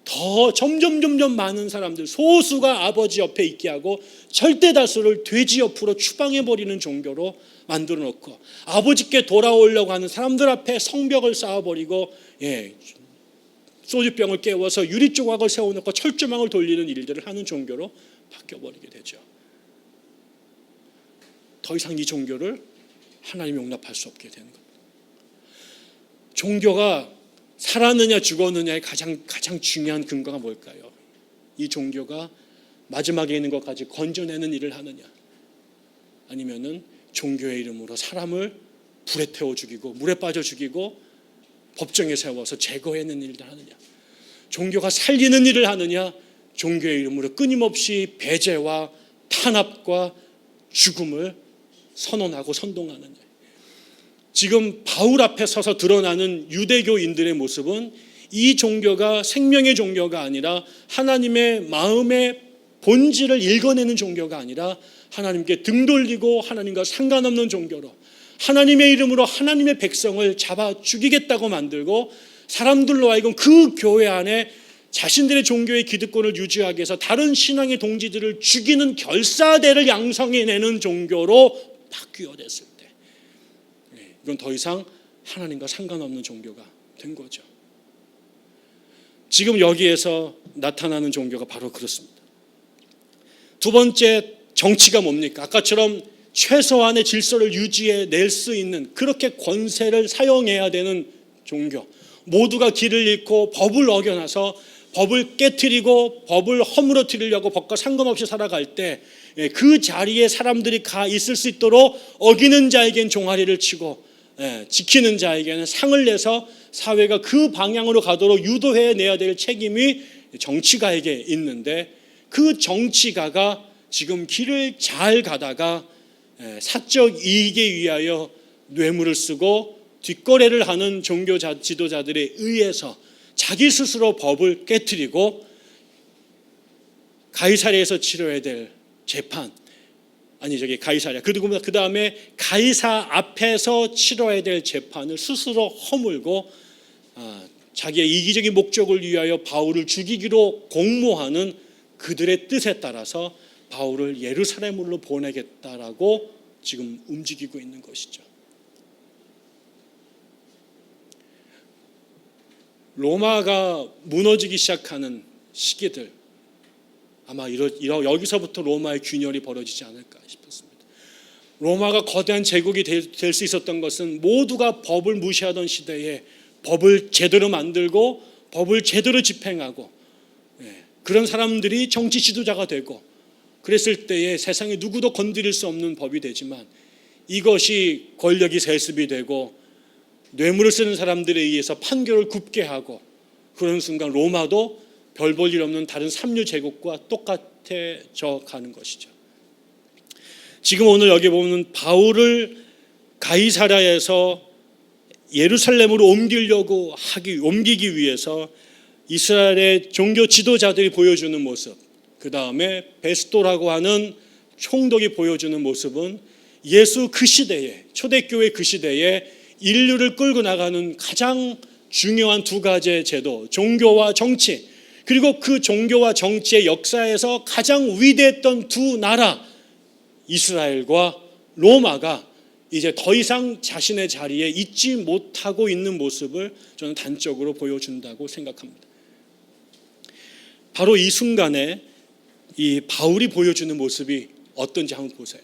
S1: 더 점점 많은 사람들, 소수가 아버지 옆에 있게 하고 절대 다수를 돼지 옆으로 추방해버리는 종교로 만들어 놓고, 아버지께 돌아오려고 하는 사람들 앞에 성벽을 쌓아버리고 소주병을 깨워서 유리조각을 세워놓고 철조망을 돌리는 일들을 하는 종교로 바뀌어버리게 되죠. 더 이상 이 종교를 하나님이 용납할 수 없게 되는 겁니다. 종교가 살았느냐 죽었느냐의 가장 중요한 근거가 뭘까요? 이 종교가 마지막에 있는 것까지 건져내는 일을 하느냐, 아니면은 종교의 이름으로 사람을 불에 태워 죽이고 물에 빠져 죽이고 법정에 세워서 제거해내는 일을 하느냐, 종교가 살리는 일을 하느냐, 종교의 이름으로 끊임없이 배제와 탄압과 죽음을 선언하고 선동하느냐. 지금 바울 앞에 서서 드러나는 유대교인들의 모습은 이 종교가 생명의 종교가 아니라 하나님의 마음의 본질을 읽어내는 종교가 아니라 하나님께 등 돌리고 하나님과 상관없는 종교로, 하나님의 이름으로 하나님의 백성을 잡아 죽이겠다고 만들고, 사람들로 하여금 그 교회 안에 자신들의 종교의 기득권을 유지하기 위해서 다른 신앙의 동지들을 죽이는 결사대를 양성해내는 종교로 바뀌어졌을 때, 이건 더 이상 하나님과 상관없는 종교가 된 거죠. 지금 여기에서 나타나는 종교가 바로 그렇습니다. 두 번째, 정치가 뭡니까? 아까처럼 최소한의 질서를 유지해낼 수 있는, 그렇게 권세를 사용해야 되는 종교. 모두가 길을 잃고 법을 어겨놔서 법을 깨트리고 법을 허물어뜨리려고 법과 상관없이 살아갈 때 그 자리에 사람들이 가 있을 수 있도록 어기는 자에겐 종아리를 치고 지키는 자에게는 상을 내서 사회가 그 방향으로 가도록 유도해내야 될 책임이 정치가에게 있는데, 그 정치가가 지금 길을 잘 가다가 사적 이익에 위하여 뇌물을 쓰고 뒷거래를 하는 종교 지도자들에 의해서 자기 스스로 법을 깨트리고 가이사랴에서 치러야 될 재판, 가이사랴, 그리고 그 다음에 가이사 앞에서 치러야 될 재판을 스스로 허물고 자기의 이기적인 목적을 위하여 바울을 죽이기로 공모하는 그들의 뜻에 따라서 바울을 예루살렘으로 보내겠다라고 지금 움직이고 있는 것이죠. 로마가 무너지기 시작하는 시기들, 아마 여기서부터 로마의 균열이 벌어지지 않을까 싶었습니다. 로마가 거대한 제국이 될 수 있었던 것은 모두가 법을 무시하던 시대에 법을 제대로 만들고 법을 제대로 집행하고 그런 사람들이 정치 지도자가 되고 그랬을 때에 세상에 누구도 건드릴 수 없는 법이 되지만, 이것이 권력이 세습이 되고 뇌물을 쓰는 사람들에 의해서 판결을 굽게 하고, 그런 순간 로마도 별 볼 일 없는 다른 삼류 제국과 똑같아져 가는 것이죠. 지금 오늘 여기 보면 바울을 가이사랴에서 예루살렘으로 옮기기 위해서 이스라엘의 종교 지도자들이 보여주는 모습, 그 다음에 베스도라고 하는 총독이 보여주는 모습은 예수 그 시대에, 초대교회 그 시대에 인류를 끌고 나가는 가장 중요한 두 가지의 제도, 종교와 정치, 그리고 그 종교와 정치의 역사에서 가장 위대했던 두 나라, 이스라엘과 로마가 이제 더 이상 자신의 자리에 있지 못하고 있는 모습을 저는 단적으로 보여준다고 생각합니다. 바로 이 순간에 이 바울이 보여주는 모습이 어떤지 한번 보세요.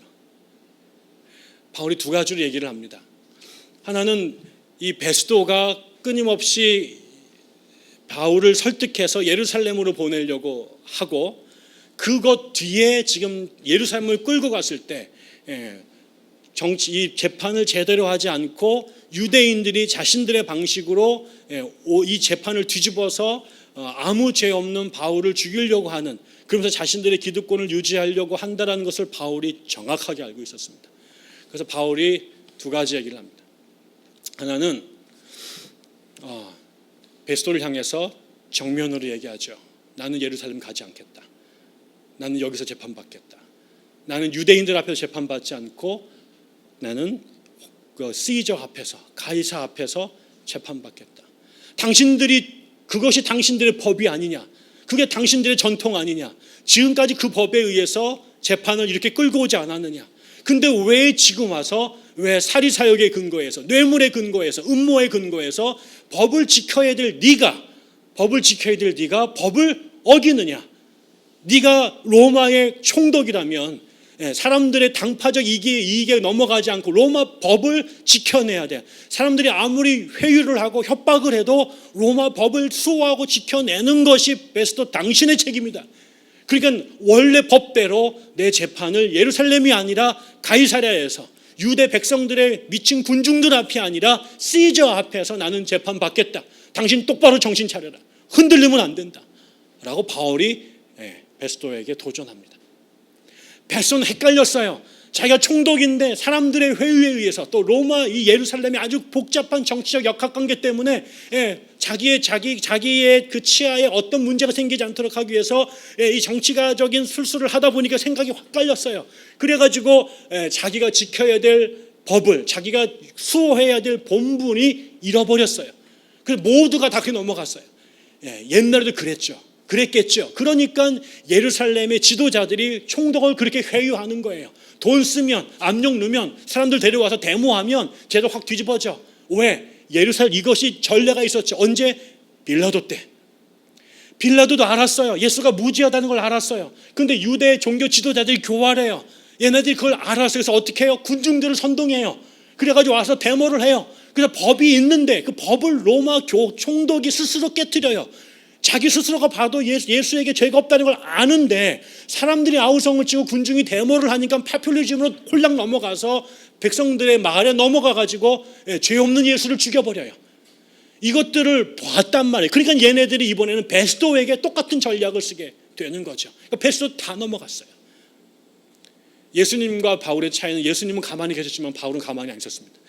S1: 바울이 두 가지로 얘기를 합니다. 하나는 이 베스도가 끊임없이 바울을 설득해서 예루살렘으로 보내려고 하고, 그것 뒤에 지금 예루살렘을 끌고 갔을 때 이 재판을 제대로 하지 않고 유대인들이 자신들의 방식으로 이 재판을 뒤집어서 아무 죄 없는 바울을 죽이려고 하는 그러면서 자신들의 기득권을 유지하려고 한다는 것을 바울이 정확하게 알고 있었습니다. 그래서 바울이 두 가지 얘기를 합니다. 하나는 베스도를 향해서 정면으로 얘기하죠. 나는 예루살렘 가지 않겠다. 나는 여기서 재판받겠다. 나는 유대인들 앞에서 재판받지 않고 나는 시저 앞에서, 가이사 앞에서 재판받겠다. 그것이 당신들의 법이 아니냐, 그게 당신들의 전통 아니냐, 지금까지 그 법에 의해서 재판을 이렇게 끌고 오지 않았느냐. 근데 왜 지금 와서, 왜 사리사욕의 근거에서, 뇌물의 근거에서, 음모의 근거에서 법을 지켜야 될 네가 법을 어기느냐. 네가 로마의 총독이라면 사람들의 당파적 이익에 넘어가지 않고 로마 법을 지켜내야 돼. 사람들이 아무리 회유를 하고 협박을 해도 로마 법을 수호하고 지켜내는 것이 베스도 당신의 책임이다. 그러니까 원래 법대로 내 재판을 예루살렘이 아니라 가이사랴에서, 유대 백성들의 미친 군중들 앞이 아니라 시저 앞에서 나는 재판받겠다. 당신 똑바로 정신 차려라. 흔들리면 안 된다. 라고 바울이 베스도에게 도전합니다. 베스도는 헷갈렸어요. 자기가 총독인데 사람들의 회유에 의해서, 또 로마 이 예루살렘이 아주 복잡한 정치적 역학관계 때문에 자기의 그 치하에 어떤 문제가 생기지 않도록 하기 위해서 이 정치가적인 술수를 하다 보니까 생각이 확 깔렸어요. 그래가지고 자기가 지켜야 될 법을, 자기가 수호해야 될 본분이 잃어버렸어요. 그래서 모두가 다 그렇게 넘어갔어요. 옛날에도 그랬겠죠. 그러니까 예루살렘의 지도자들이 총독을 그렇게 회유하는 거예요. 돈 쓰면, 압력 넣으면, 사람들 데려와서 데모하면 제도 확 뒤집어져. 왜? 예루살렘 이것이 전례가 있었죠. 언제? 빌라도 때. 빌라도도 알았어요. 예수가 무지하다는 걸 알았어요. 그런데 유대 종교 지도자들이 교활해요. 얘네들이 그걸 알았어요. 그래서 어떻게 해요? 군중들을 선동해요. 그래가지고 와서 데모를 해요. 그래서 법이 있는데 그 법을 로마 총독이 스스로 깨트려요. 자기 스스로가 봐도 예수에게 죄가 없다는 걸 아는데 사람들이 아우성을 치고 군중이 데모를 하니까 파퓰리즘으로 홀랑 넘어가서 백성들의 말에 넘어가가지고 죄 없는 예수를 죽여버려요. 이것들을 봤단 말이에요. 그러니까 얘네들이 이번에는 베스도에게 똑같은 전략을 쓰게 되는 거죠. 그러니까 베스도 다 넘어갔어요. 예수님과 바울의 차이는, 예수님은 가만히 계셨지만 바울은 가만히 안 있었습니다.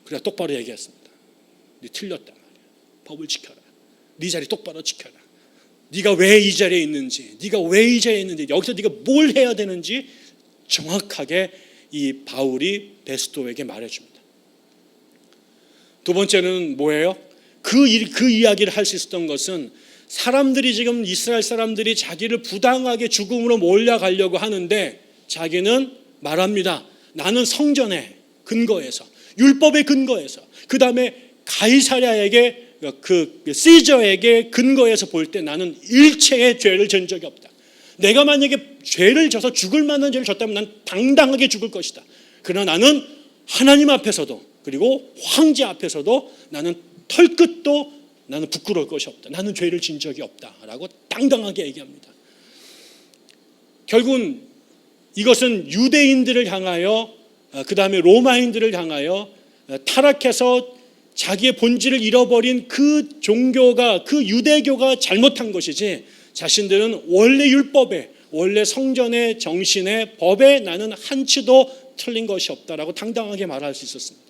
S1: 그래서 똑바로 얘기했습니다. 네 틀렸단 말이야. 법을 지켜라. 네 자리 똑바로 지켜라. 네가 왜 이 자리에 있는지, 여기서 네가 뭘 해야 되는지 정확하게 이 바울이 베스도에게 말해줍니다. 두 번째는 뭐예요? 그 이야기를 할 수 있었던 것은, 사람들이 지금 이스라엘 사람들이 자기를 부당하게 죽음으로 몰려가려고 하는데 자기는 말합니다. 나는 성전의 근거에서, 율법의 근거에서, 그 다음에 가이사랴에게, 그 시저에게 근거해서 볼 때 나는 일체의 죄를 진 적이 없다. 내가 만약에 죄를 져서 죽을 만한 죄를 졌다면 난 당당하게 죽을 것이다. 그러나 나는 하나님 앞에서도, 그리고 황제 앞에서도 나는 털끝도 나는 부끄러울 것이 없다. 나는 죄를 진 적이 없다라고 당당하게 얘기합니다. 결국은 이것은 유대인들을 향하여, 그 다음에 로마인들을 향하여 타락해서 자기의 본질을 잃어버린 그 종교가, 그 유대교가 잘못한 것이지, 자신들은 원래 율법에, 원래 성전의 정신의 법에 나는 한치도 틀린 것이 없다라고 당당하게 말할 수 있었습니다.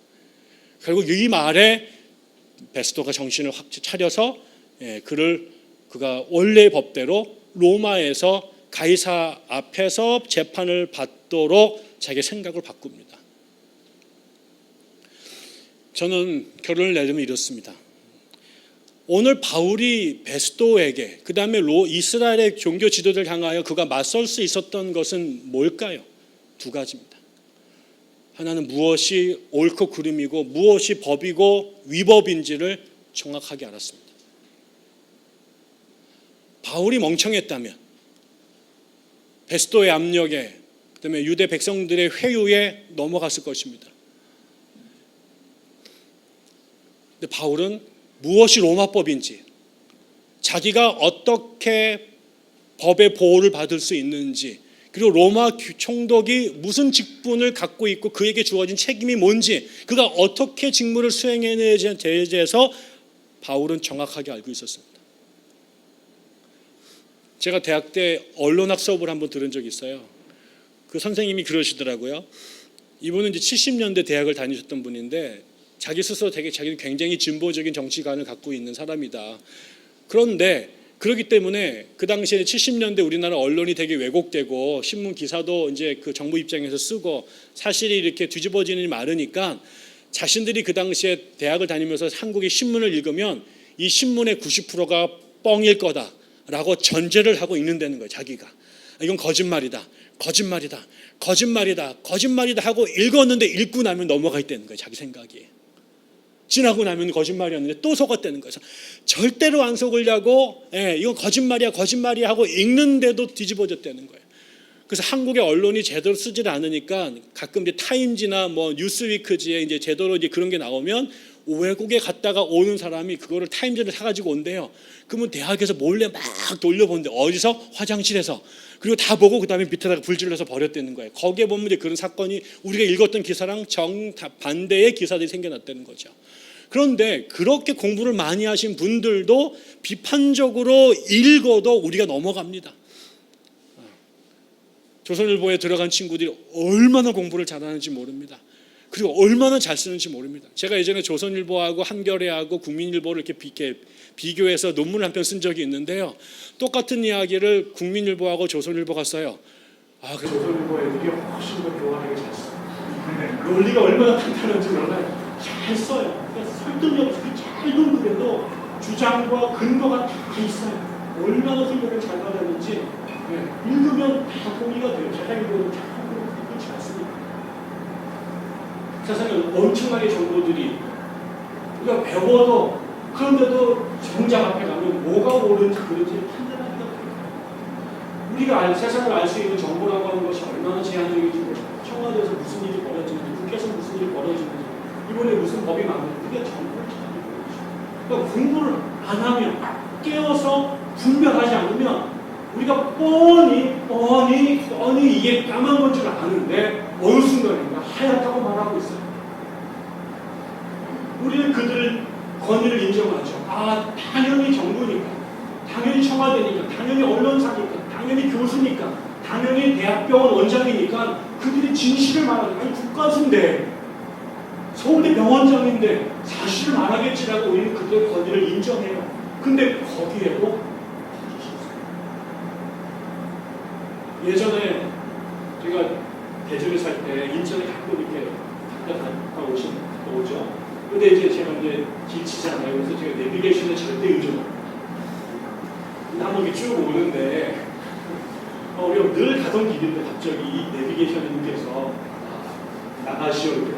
S1: 결국 이 말에 베스도가 정신을 확 차려서 그가 원래의 법대로 로마에서 가이사 앞에서 재판을 받도록 자기 생각을 바꿉니다. 저는 결론을 내리면 이렇습니다. 오늘 바울이 베스도에게, 그 다음에 이스라엘의 종교 지도자를 향하여 그가 맞설 수 있었던 것은 뭘까요? 두 가지입니다. 하나는 무엇이 옳고 그름이고 무엇이 법이고 위법인지를 정확하게 알았습니다. 바울이 멍청했다면 베스도의 압력에, 그다음에 유대 백성들의 회유에 넘어갔을 것입니다. 근데 바울은 무엇이 로마법인지, 자기가 어떻게 법의 보호를 받을 수 있는지, 그리고 로마 총독이 무슨 직분을 갖고 있고 그에게 주어진 책임이 뭔지, 그가 어떻게 직무를 수행해내야지에 대해서 바울은 정확하게 알고 있었습니다. 제가 대학 때 언론학 수업을 한번 들은 적이 있어요. 그 선생님이 그러시더라고요. 이분은 이제 70년대 대학을 다니셨던 분인데 자기 스스로 자기는 굉장히 진보적인 정치관을 갖고 있는 사람이다. 그런데 그렇기 때문에 그 당시에 70년대 우리나라 언론이 되게 왜곡되고 신문 기사도 이제 그 정부 입장에서 쓰고 사실이 이렇게 뒤집어지는 일이 많으니까 자신들이 그 당시에 대학을 다니면서 한국의 신문을 읽으면 이 신문의 90%가 뻥일 거다라고 전제를 하고 읽는다는 거예요. 자기가 이건 거짓말이다, 거짓말이다, 거짓말이다, 거짓말이다 하고 읽었는데 읽고 나면 넘어가 있다는 거예요. 자기 생각이. 지나고 나면 거짓말이었는데 또 속았다는 거예요. 절대로 안 속으려고 이건 거짓말이야 거짓말이야 하고 읽는데도 뒤집어졌다는 거예요. 그래서 한국의 언론이 제대로 쓰질 않으니까 가끔 이제 타임지나 뭐 뉴스위크지에 이제 제대로 이제 그런 게 나오면 외국에 갔다가 오는 사람이 그거를 타임지를 사가지고 온대요. 그러면 대학에서 몰래 막 돌려본대. 어디서? 화장실에서. 그리고 다 보고 그 다음에 밑에다가 불질러서 버렸다는 거예요. 거기에 보면 이제 그런 사건이 우리가 읽었던 기사랑 정반대의 기사들이 생겨났다는 거죠. 그런데 그렇게 공부를 많이 하신 분들도 비판적으로 읽어도 우리가 넘어갑니다. 조선일보에 들어간 친구들이 얼마나 공부를 잘하는지 모릅니다. 그리고 얼마나 잘 쓰는지 모릅니다. 제가 예전에 조선일보하고 한겨레하고 국민일보를 이렇게 비교해서 논문을 한 편 쓴 적이 있는데요. 똑같은 이야기를 국민일보하고 조선일보가 써요. 그 조선일보 애들이 훨씬 더 교활하게 잘 써요. 논리가 얼마나 탄탄한지 몰라요. 잘 써요. 그러니까 설득력 없이 짧은 글에도 주장과 근거가 다 있어요. 얼마나 훌륭하게 잘 받았는지 읽으면 다 공의가 돼요. 잘 읽어도 다 그렇지 않습니까? 세상에 엄청나게 정보들이 우리가 배워도 그런데도 정작 앞에 가면 뭐가 옳은지 그른지 판단하기가 어려워요. 우리가 세상을 알 수 있는 정보라고 하는 것이 얼마나 제한적인지 몰라요. 청와대에서 무슨 일이 벌어지는지 국회에서 무슨 일이 벌어지는지 이번에 무슨 법이 나오는지 그게 정보를 잘 모르죠. 그러니까 공부를 안 하면 깨어서 분별하지 않으면 우리가 뻔히 이게 까만 건 줄 아는데 어느 순간인가 하얗다고 말하고 있어요. 우리는 그들 권위를 인정하죠. 당연히 정부니까, 당연히 청와대니까, 당연히 언론사니까, 당연히 교수니까, 당연히 대학병원 원장이니까 그들이 진실을 말하죠. 아니 국가수인데 서울대 병원장인데 사실을 말하겠지라고 우리는 그들의 권위를 인정해요. 근데 거기에도 예전에 제가 대전에 살 때 인천에 가끔 이렇게 갔다 오죠. 근데 이제 제가 길치잖아요. 그래서 제가 내비게이션에 절대 의존해요. 한번 이렇게 쭉 오는데 우리가 늘 가던 길인데 갑자기 이 내비게이션님께서 나가시오 이렇게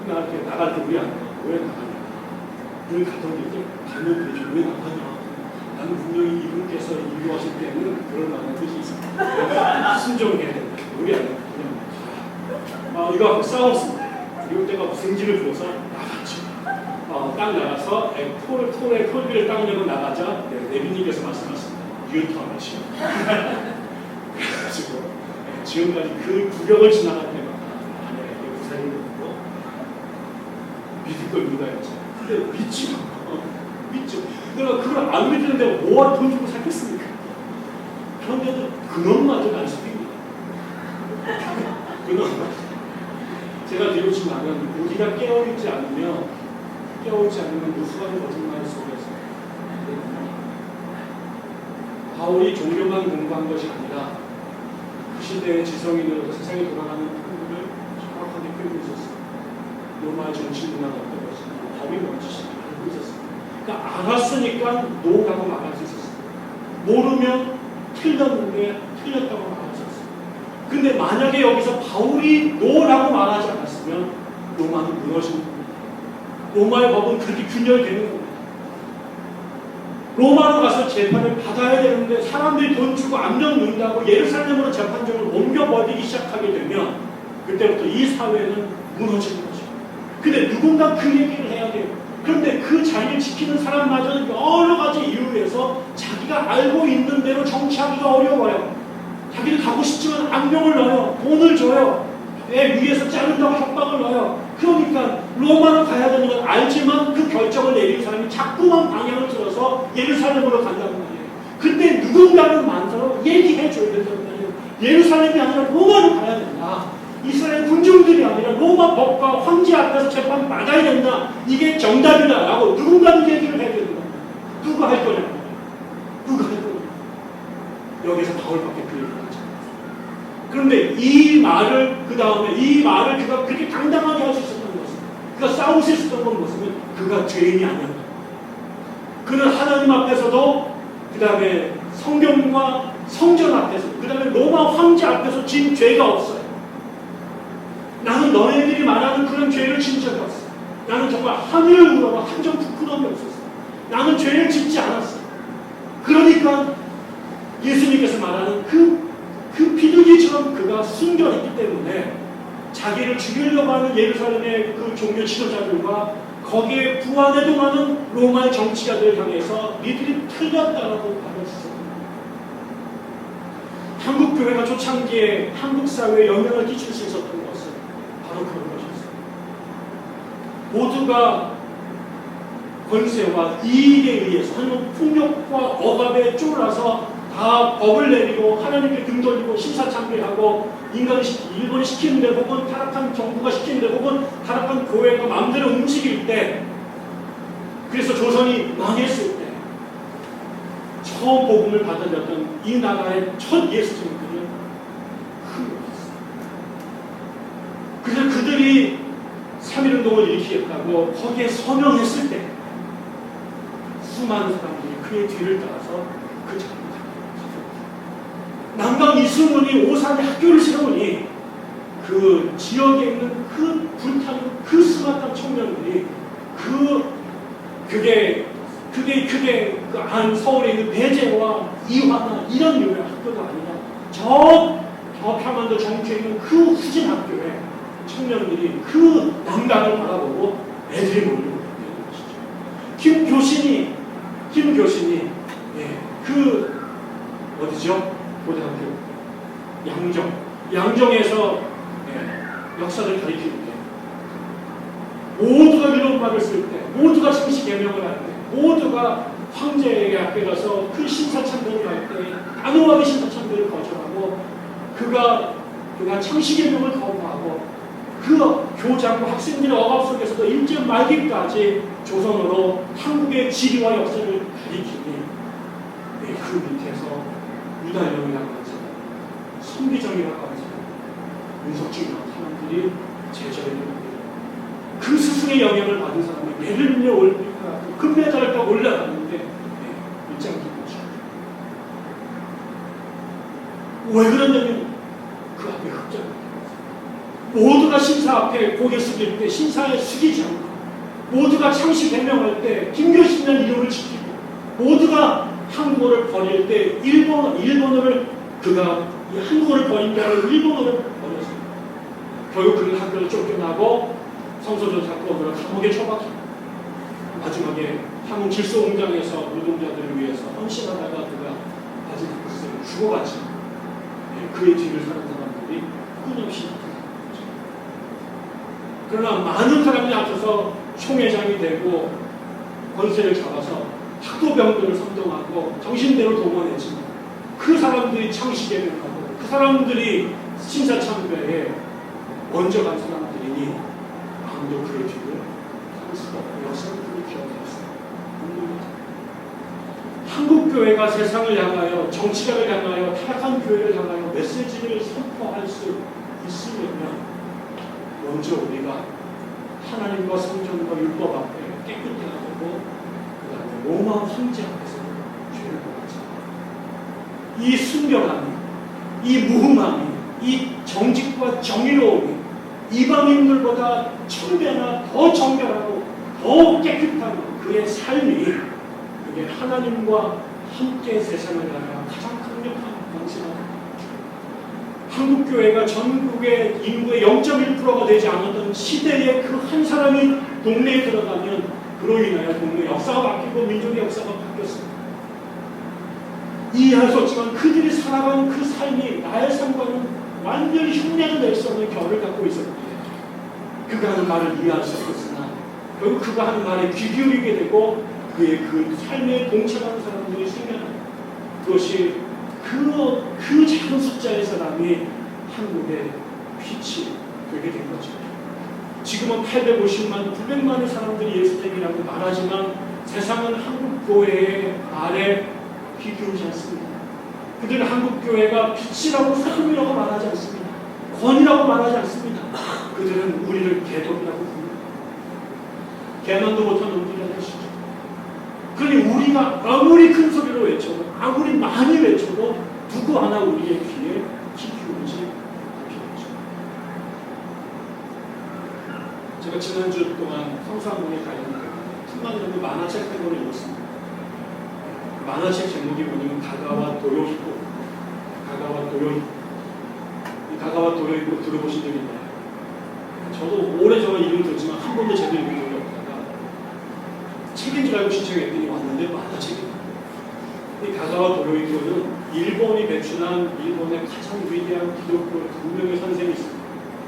S1: 나한테 나갈 때 우리 안 가. 왜 나가냐? 늘 가던 길인데 가면 되죠. 왜 나가냐? 나는 분명히 이분께서 인도하실 때는 그럴 만한 뜻이 있습니다. 순종해야 된다. 우리 안 가. 그냥 이거 하고 싸웠습니다. 그리고 내가 무슨 길을 주어서 나갔죠. 딱 나가서 톨비를 딱 내고 나가자 내비님께서 말씀하셨습니다. 유턴하시오. 그래가지고 지금까지 그 구역을 지나갈 때마다 이게 부산이 되고 믿을 걸 믿어야지. 근데 믿지 믿죠. 내가 그걸 안 믿는데 뭐하러 돈 주고 샀겠습니까? 그런데도 그놈마저 날 수입니다. 그놈마저. 제가 드리고 싶은 말은 우리가 깨어있지 않으면 무수한 거짓말 속에서 바울이 종교만 공부한 것이 아니라 그 시대의 지성인으로서 세상에 돌아가는 풍물을 정확하게 끌고 있었어요. 로마의 정치 문화가 어떤 것인지 법이 뭔지 알고 있었어요. 그러니까 알았으니까 노라고 말할 수 있었어요. 모르면 틀렸는데 틀렸다고 말할 수 있었어요. 근데 만약에 여기서 바울이 노라고 말하지 않았으면 로마는 무너지는 겁니다. 로마의 법은 그렇게 균열되는 겁니다. 로마로 가서 재판을 받아야 되는데 사람들이 돈 주고 압력 넣는다고 예루살렘으로 재판정을 옮겨버리기 시작하게 되면 그때부터 이 사회는 무너지는 거죠. 근데 누군가 그 얘기를 해야 돼요. 그런데 그 자리를 지키는 사람마저는 여러 가지 이유에서 자기가 알고 있는 대로 정치하기가 어려워요. 자기는 가고 싶지만 악명을 넣어요. 돈을 줘요. 위에서 자른다고 협박을 넣어요. 그러니까 로마로 가야 되는 건 알지만 그 결정을 내리는 사람이 자꾸만 방향을 틀어서 예루살렘으로 간다는 말이에요. 근데
S2: 누군가는 만들어 얘기해줘야 된다는 거예요. 예루살렘이 아니라 로마로 가야 된다. 이스라엘 군중들이 아니라 로마 법과 황제 앞에서 재판 받아야 된다. 이게 정답이다라고 누군가는 얘기를 해야 된다. 누가 할 거냐? 누가 할 거냐? 여기서 바울밖에 그 얘기를 하지 않았어요. 그런데 이 말을 그 다음에 이 말을 그가 그렇게 당당하게 할 수 있었던 것은, 그가 싸울 수 있었던 것은 그가 죄인이 아니었다. 그는 하나님 앞에서도, 그 다음에 성경과 성전 앞에서, 그 다음에 로마 황제 앞에서 진 죄가 없어요. 나는 너네들이 말하는 그런 죄를 진 적이 없어. 나는 정말 하늘을 우러러 한 점 부끄러움이 없었어. 나는 죄를 짓지 않았어. 그러니까 예수님께서 말하는 그 비둘기처럼 그가 순결했기 때문에 자기를 죽이려고 하는 예루살렘의 그 종교 지도자들과 거기에 부안해도 많은 로마의 정치가들을 향해서 니들이 틀렸다라고 말했어요. 한국 교회가 초창기에 한국 사회에 영향을 끼칠 수 있었던 것은 바로 그런 것이었어요. 모두가 권세와 이익에 의해서 하는 폭력과 억압에 쫄아서 다 법을 내리고 하나님께 등 돌리고 심사참배하고 일본이 시키는데 혹은 타락한 정부가 시키는데 혹은 타락한 교회가 마음대로 움직일 때, 그래서 조선이 망했을 때 처음 복음을 받아들였던 이 나라의 첫 예수님들은 흠이었어요. 그래서 그들이 3.1운동을 일으키겠다고 거기에 서명했을 때 수많은 사람들이 그의 뒤를 따라서 그 자리에 남강 이승훈이 오산에 학교를 세우니 그 지역에 있는 그 불타는 그 스마트한 청년들이 그게 그 서울에 있는 배재와 이화나 이런 유의 학교가 아니라 저 평안도 정주에 있는 그 후진 학교에 청년들이 그 남강을 바라보고 애들이 몰리고 있는 것이죠. 김 교신이 그 어디죠? 고등학교 양정에서 역사를 가리키는데 모두가 이런 말을 쓸 때, 모두가 정식 개명을 할 때, 모두가 황제에게 앞에 가서 그 심사참배를 할 때 단호하게 심사참배를 거절하고 그가 창시 개명을 거부하고 그 교장과 학생들의 억압 속에서도 일제 말기까지 조선어로 한국의 지리와 역사를 가리키니 그 밑에서 유다영이라고 하는 사람, 선비정이라고 하는 사람, 윤석준이라고 하는 사람들이 제자에 있는 그 스승의 영향을 받은 사람이 베를린에 올림픽하고 금메달을 딱 올라갔는데 일장 기고죠. 왜 그러냐면 그 앞에 흑자가 모두가 심사 앞에 고개 숙일 때 심사에 숙이지 않고, 모두가 창시 개명할 때 김교신이라는 이름을 지키고, 모두가 한국어를 버릴 때 일본어를 그가 한국어를 버린다는 일본어를 버렸어요. 결국 그는 학교를 쫓겨나고 성소전 사건으로 감옥에 처박히고 마지막에 한국 질서공장에서 노동자들을 위해서 헌신하다가 그가 마지막 것을 죽어가지 그의 뒤를 사는 사람들이 끊임없이 나타났죠. 그러나 많은 사람들이 앞서서 총회장이 되고 권세를 잡아서 학도병들을 선동하고 정신대로 동원했지만 그 사람들이 창시개명하고 그 사람들이 심사참배에 먼저 간 사람들이니 아무도 그의 뒤를 할 수가 없고 역사를 그를 기억했어요. 한국교회가 세상을 향하여, 정치가를 향하여, 타락한 교회를 향하여 메시지를 선포할 수 있으려면 먼저 우리가 하나님과 성전과 율법 앞에 깨끗이 나가고 그 다음에 로마 황제 앞에서 죄를 범하자. 이 순결함이, 이 무흠함이, 이 정직과 정의로움이 이방인들보다 1000배나 더 정결하고 더 깨끗한 그의 삶이, 그게 하나님과 함께 세상을 향하여 가장 강력한 방식입니다. 한국교회가 전국의 인구의 0.1%가 되지 않았던 시대에 그 한 사람이 동네에 들어가면 그로 인하여 동네 역사가 바뀌고 민족의 역사가 바뀌었습니다. 이해할 수 없지만 그들이 살아가는 그 삶이 나의 삶과는 완전히 흉내를 낼 수 없는 결을 갖고 있었기에 그가 하는 말을 이해할 수 없었으나 결국 그가 하는 말에 귀 기울이게 되고 그의 그 삶에 동참하는 사람들이 생겨납니다. 그것이 그 작은 숫자의 사람이 한국의 빛이 되게 된 거죠. 지금은 850만, 900만의 사람들이 예수님이라고 말하지만 세상은 한국 교회의 말에 귀 기울지 않습니다. 그들은 한국 교회가 빛이라고 소금이라고 말하지 않습니다. 권이라고 말하지 않습니다. 그들은 우리를 개독이라고 부릅니다. 개만도 못한 놈들이라는 것이죠. 그러니 우리가 아무리 큰 소리로 외쳐도 아무리 많이 외쳐도 누구 하나 우리의 귀에 귀 기울이지 않죠. 제가 지난주 동안 성수항공에 가 있는데 풍만이라는 만화책 한 권을 읽었습니다. 만화책 제목이 뭐냐면 가가와 도요히코. 가가와 도요히코. 이 가가와 도요히코 들어보신 적 있나요? 저도 오래전에 이름을 들었지만 한 번도 제대로 읽은 적이 없다가 책인 줄 알고 신청했더니 왔는데 만화책이에요. 이 가가와 도요히코는 일본이 배출한 일본의 가장 위대한 기독교 두 명의 선생이 있습니다.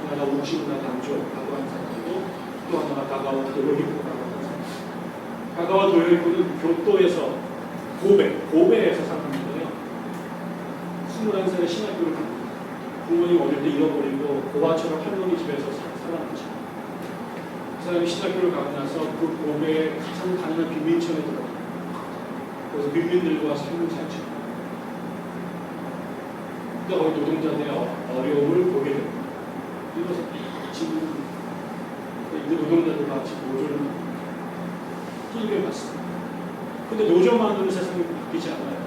S2: 하나가 우치무라 단조 가가와 사람이고 또 하나가 가가와 도요히코라고 하는 사람. 가가와 도요히코는 교토에서 고베에서 살았는데요. 21살에 신학교를 갑니다. 부모님 어릴 때 잃어버리고 고아처럼 할머니 집에서 살았죠. 그 사람이 신학교를 가고 나서 그 고베의 가장 가난한 빈민촌에 들어가요. 그래서 빈민들과 삶을 살죠. 그러니까 거기 노동자들의 어려움을 보게 됩니다. 그래서 지금 이 노동자들과 같이 노조를 두들겨 봤습니다. 근데 노조만으로 세상이 바뀌지 않아요.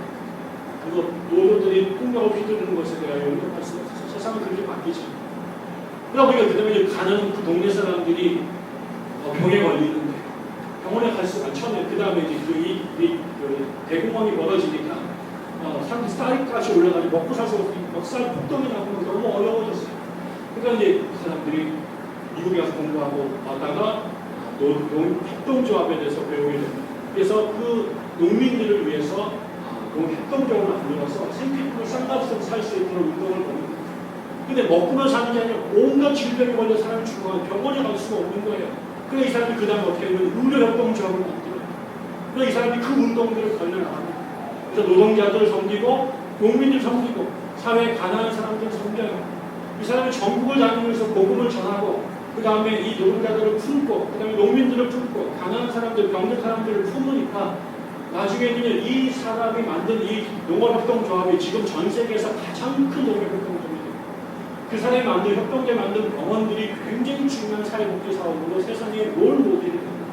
S2: 그리고 노조들이 폭력을 휘두르는 것에 대하여 용납할 수 없어서 세상은 그렇게 바뀌지 않아요. 그러다 보니까 그 다음에 가는 그 동네 사람들이 병에 걸리는데 병원에 갈 수가 처음에 그 다음에 이제 그 대공황이 벌어지니까 사람들이 쌀값이 올라가지고 먹고 살 수 없으니까 쌀 폭동이 나고 너무 어려워졌어요. 그러니까 이제 그 사람들이 미국에 가서 공부하고 왔다가 협동조합에 대해서 배우게 됩니다. 그래서 그 농민들을 위해서 협동조합을 만들어서 생필품을 싼 값으로 살 수 있도록 운동을 벌입니다. 근데 먹고만 사는 게 아니라 온갖 질병에 걸려 사람이 죽어서 병원에 갈 수가 없는 거예요. 그래서 이 사람이 그 다음에 어떻게 하면 의료협동조합을 만들어요. 그래서 이 사람이 그 운동들을 걸려나갑니다. 그래서 노동자들을 섬기고 농민들 섬기고 사회에 가난한 사람들을 섬겨요. 이 사람이 전국을 다니면서 복음을 전하고 그 다음에 이 노동자들을 품고 그 다음에 농민들을 품고 가난한 사람들, 병든 사람들을 품으니까 나중에는 이 사람이 만든 이 농업협동조합이 지금 전 세계에서 가장 큰 농업협동조합이 됩니다. 그 사람이 만든 협동제 만든 병원들이 굉장히 중요한 사회복지 사업으로 세상에 롤 모델이 됩니다.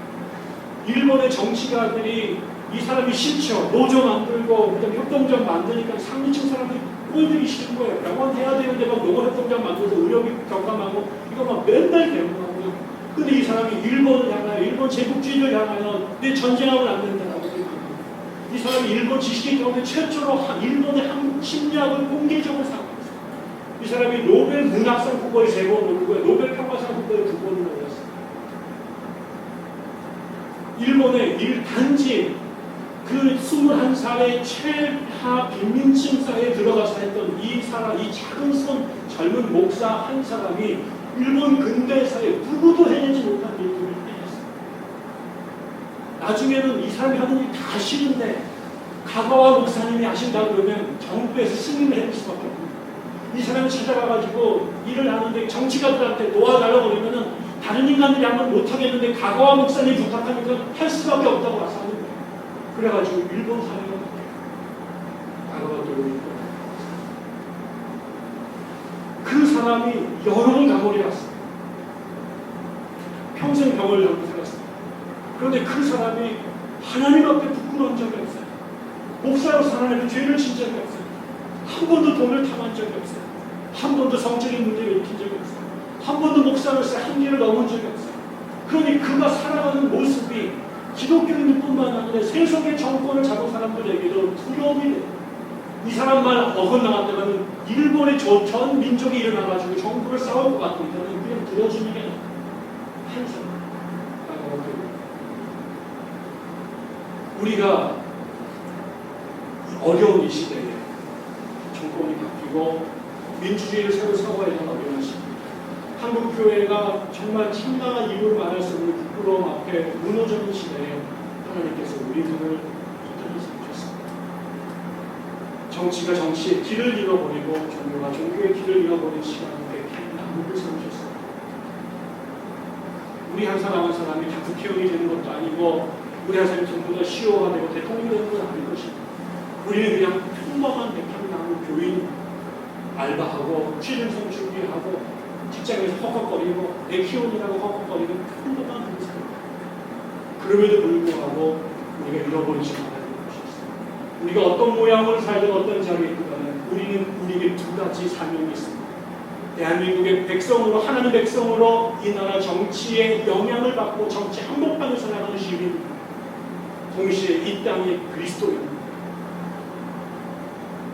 S2: 일본의 정치가들이 이 사람이 싫죠. 노조 만들고 그다음에 협동조합 만드니까 상위층 사람들이 꼴들이 싫은 거예요. 병원 해야 되는데 막 농업협동조합 만들어서 의료비 경감하고 이거 막 맨날 배우고요. 근데 이 사람이 일본을 향하여 일본 제국주의를 향하여 내 전쟁하면 안 된다라고 생각합니다. 이 사람이 일본 지식인 가운데 최초로 일본의 한국 침략을 공개적으로 사고했어요. 이 사람이 노벨 문학상 후보에 3번 오르고 노벨 평화상 후보에 2번을 올랐어요. 일본의 단지 그 21살의 최하 빈민층 사회에 들어가서 했던 이 사람, 이 작은 손 젊은 목사 한 사람이 일본 근대사에 누구도 해내지 못한 일들을 해냈어요. 나중에는 이 사람이 하는 일이 다 싫은데 가가와 목사님이 하신다 그러면 정부에서 승인을 해줄 수밖에 없습니다. 이 사람이 찾아가가지고 일을 하는데 정치가들한테 도와달라고 그러면은 다른 인간들이 한번 못하겠는데 가가와 목사님 부탁하니까 할 수밖에 없다고 와서 하는 거예요. 그래가지고 일본 사회가 가가와 도요히코 그 사람이 여러 번 감옥에 갔어요. 평생 병을 앓고 살았어요. 그런데 그 사람이 하나님 앞에 부끄러운 적이 없어요. 목사로서 하나님의 죄를 진 적이 없어요. 한 번도 돈을 탐한 적이 없어요. 한 번도 성적인 문제를 일으킨 적이 없어요. 한 번도 목사로서 한계를 넘은 적이 없어요. 그러니 그가 살아가는 모습이 기독교인뿐만 아니라 세속의 정권을 잡은 사람들에게도 두려움이 돼요. 이 사람만 어긋나갔다가는 일본의 전 민족이 일어나가지고 정부를 싸울 것 같으니까 그냥 들어주는 게 한 사람. 우리가 어려운 이 시대에 정권이 바뀌고 민주주의를 새로 세워야 하는 어려운 시대. 한국 교회가 정말 참나가 이유를 말할 수 없는 부끄러움 앞에 무너지는 시대에 하나님께서 우리 눈을 붙들어 주셨습니다. 정치가 정치의 길을 잃어버리고 종교가 종교의 길을 잃어버린 시간에 남을 세우셨습니다. 우리 한 사람 한 사람이 다 국회의원이 되는 것도 아니고 우리 한 사람이 전부 다 CEO가 되고 대통령이 되는 건 아닌 것입니다. 우리는 그냥 평범한 백향나무 교인 알바하고 취준생 준비하고 직장에서 헉헉거리고 내 키워이라고 헉헉거리는 평범한 인생입니다. 그럼에도 불구하고 우리가 잃어버리지 말아야 되는 것입니다. 우리가 어떤 모양으로 살든 어떤 자리에 있든 우리는 우리에게 두 가지 사명이 있습니다. 대한민국의 백성으로 하나님 백성으로 이 나라 정치에 영향을 받고 정치 한복판에 살아가는 시민, 동시에 이 땅의 그리스도입니다.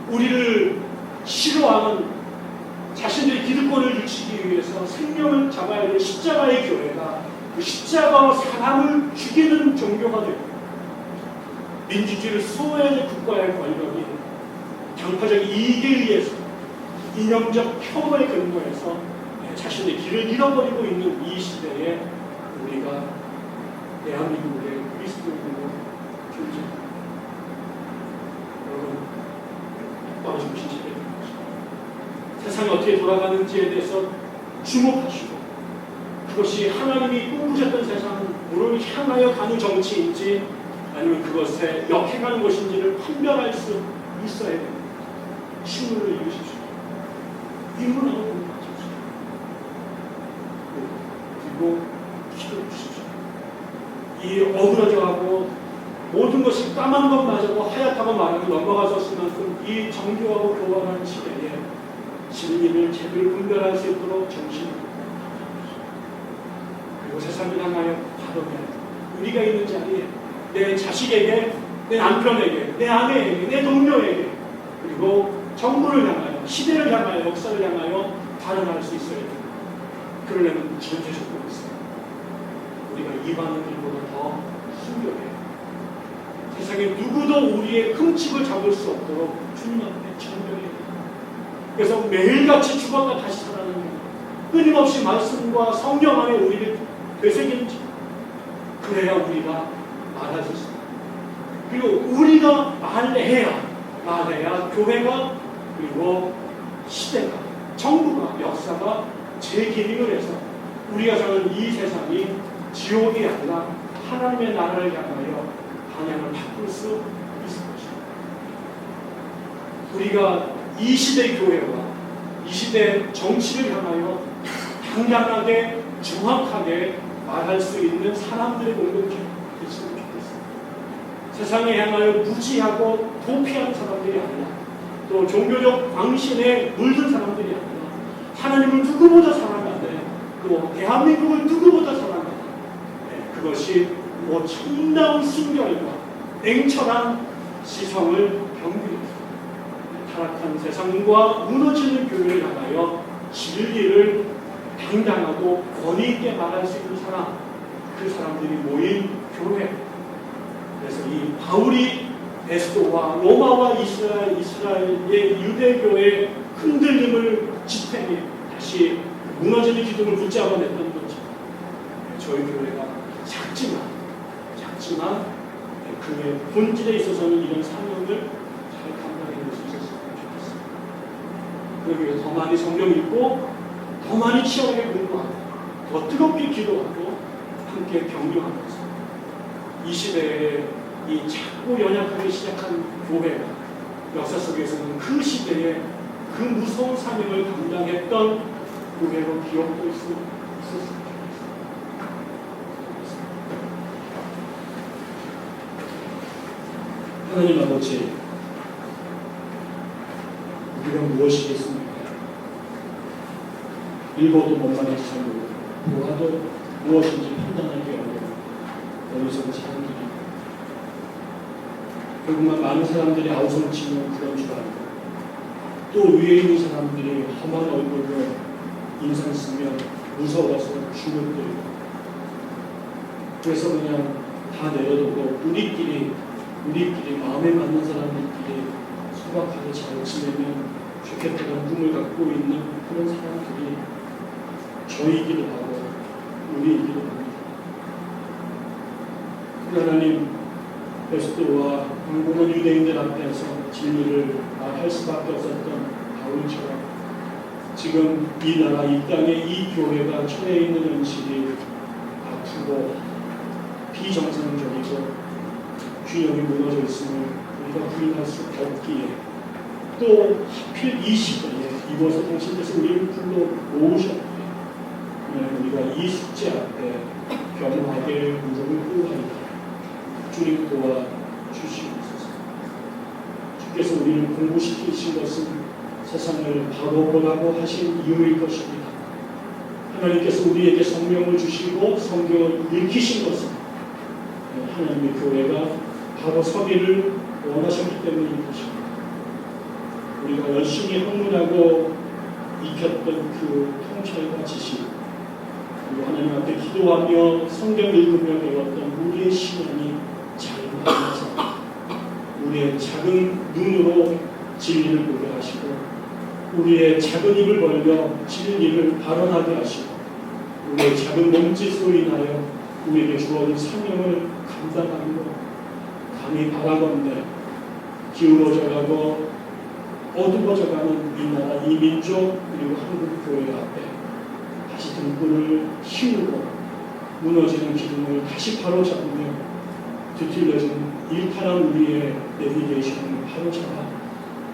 S2: 우리를 싫어하는 자신들의 기득권을 늦추기 위해서 생명을 잡아야 될 십자가의 교회가 그 십자가와 사람을 죽이는 종교가 되고 민주주의를 수호해야 될 국가의 권력이 정파적 이익에 의해서 이념적 혐오의 근거에서 자신의 길을 잃어버리고 있는 이 시대에 우리가 대한민국의 그리스도인으로 존재합니다. 여러분, 똑바로 정신 차려야 됩니다. 세상이 어떻게 돌아가는지에 대해서 주목하시고 그것이 하나님이 꿈꾸셨던 세상으로 향하여 가는 정치인지 아니면 그것에 역행하는 것인지를 판별할 수 있어야 됩니다. 신문을 읽으십시오. 인문하고 공부하십시오. 그리고 기도해 주십시오. 이 어그러져가고 모든 것이 까만 것마저도 하얗다고 말하고 넘어가서 쓸 만큼 이 정교하고 교활한 시대에 진리를 제대로 분별할 수 있도록 정신을 그리고 세상을 향하여 바로면 우리가 있는 자리에 내 자식에게, 내 남편에게, 내 아내에게, 내 동료에게 그리고 정부를 향하여, 시대를 향하여, 역사를 향하여 발언할 수 있어야 됩니다. 그러려면 전제 조건이 있어요. 우리가 이방인들보다 더 순결해요. 세상에 누구도 우리의 흠집을 잡을 수 없도록 주님 앞에 정결해야 됩니다. 그래서 매일같이 죽었다 다시 살아나는 것, 끊임없이 말씀과 성령 안에 우리를 되새기는 것, 그래야 우리가 말할 수 있습니다. 그리고 우리가 말해야 교회가 그리고 시대가 정부가 역사가 재기능을 해서 우리가 사는 이 세상이 지옥이 아니라 하나님의 나라를 향하여 방향을 바꿀 수 있을 것입니다. 우리가 이 시대 교회와 이 시대 정치를 향하여 당당하게 정확하게 말할 수 있는 사람들의 공동체 됐으면 좋겠습니다. 세상에 향하여 무지하고 도피하는 사람들이 아니라 또 종교적 광신에 물든 사람들이 아니라 하나님을 누구보다 사랑하되 또 대한민국을 누구보다 사랑하되 그것이 참다운 순결과 냉철한 시선을 경계해서 타락한 세상과 무너지는 교회를 향하여 진리를 당당하고 권위 있게 말할 수 있는 사람, 그 사람들이 모인 교회. 그래서 이 바울이 에스도와 로마와 이스라엘의 유대교의 흔들림을 지탱해 다시 무너지는 기둥을 붙잡아냈던 거죠. 저희 교회가 작지만 그의 본질에 있어서는 이런 사명을 잘 감당해낼 수 있었으면 좋겠습니다. 그러기 위해 더 많이 성경 읽고 더 많이 치열하게 공부하고 더 뜨겁게 기도하고 함께 격려하면서 이 시대에 이 작고 연약하게 시작한 교회가 역사 속에서는 그 시대에 그 무서운 사명을 감당했던 교회로 기억될 수 있었습니다. 하나님 아버지, 우리가 무엇이겠습니까? 읽어도 못만해서 잘 모르고 보아도 무엇인지 판단하기 어려워 어리석은 사람들이 결국만 많은 사람들이 아우성치며 그런 줄 알고 또 위에 있는 사람들이 험한 얼굴로 인상 쓰며 무서워서 주눅들고 그래서 그냥 다 내려두고 우리끼리 마음에 맞는 사람들끼리 소박하게 잘 지내면 좋겠다는 꿈을 갖고 있는 그런 사람들이 저이기도 하고 우리이기도 합니다. 하나님, 에스더와 광복은 유대인들 앞에서 진리를 말할 수밖에 없었던 바울처럼 지금 이 나라, 이 땅에 이 교회가 처해 있는 현실이 아프고 비정상적이고 균형이 무너져 있음을 우리가 부인할 수 없기에 또 하필 이 시대에 이곳에 당신께서 우리를 불러 모으셨기에 우리가 이 숙제 앞에 겸허하게 무릎을 꿇어야겠다. 주님 도와 주시옵소서. 주께서 우리를 공부시키신 것은 세상을 바로 보라고 하신 이유일 것입니다. 하나님께서 우리에게 성령을 주시고 성경을 읽히신 것은 하나님의 교회가 바로 서기를 원하셨기 때문인 것입니다. 우리가 열심히 학문하고 익혔던 그 통찰과 지식, 그리고 하나님 앞에 기도하며 성경 읽으며 배웠던 우리의 신앙이 잘 만나서 우리의 작은 눈으로 진리를 보게 하시고 우리의 작은 입을 벌려 진리를 발언하게 하시고 우리의 작은 몸짓으로 인하여 우리에게 주어진 사명을 감당하기로 감히 바라건대 기울어져가고 어두워져가는 이 나라, 이 민족 그리고 한국 교회 앞에 다시 등불을 씌우고 무너지는 기둥을 다시 바로잡으며 뒤틀려진 일탈한 우리의 내비게이션을 바로잡아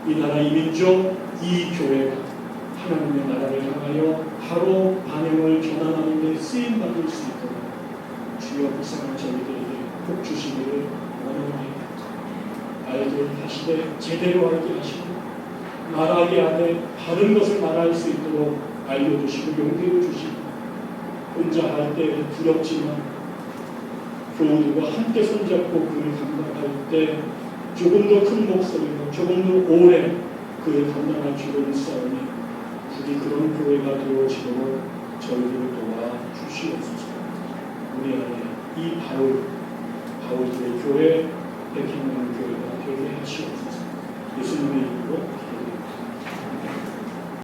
S2: 이 나라, 이 민족, 이 교회가 하나님의 나라를 향하여 바로 반영을 전환하는 데 쓰임받을 수 있도록 주여 불쌍한 저희들에게 복 주시기를 원하옵나이다. 알게 하시되 제대로 알게 하시고 말하게 하되 바른 것을 말할 수 있도록 알려주시고 용기를 주시고 혼자 할 때 두렵지만 교우들과 함께 손잡고 그를 감당할 때 조금 더 큰 목소리로 조금 더 오래 그를 감당할 줄을 싸우니 부디 그런 교회가 되어지도록 저희들을 도와 주시옵소서. 우리 안에 이 바울들의 교회, 백행하는 교회가 되게 하시옵소서. 예수님의 이름으로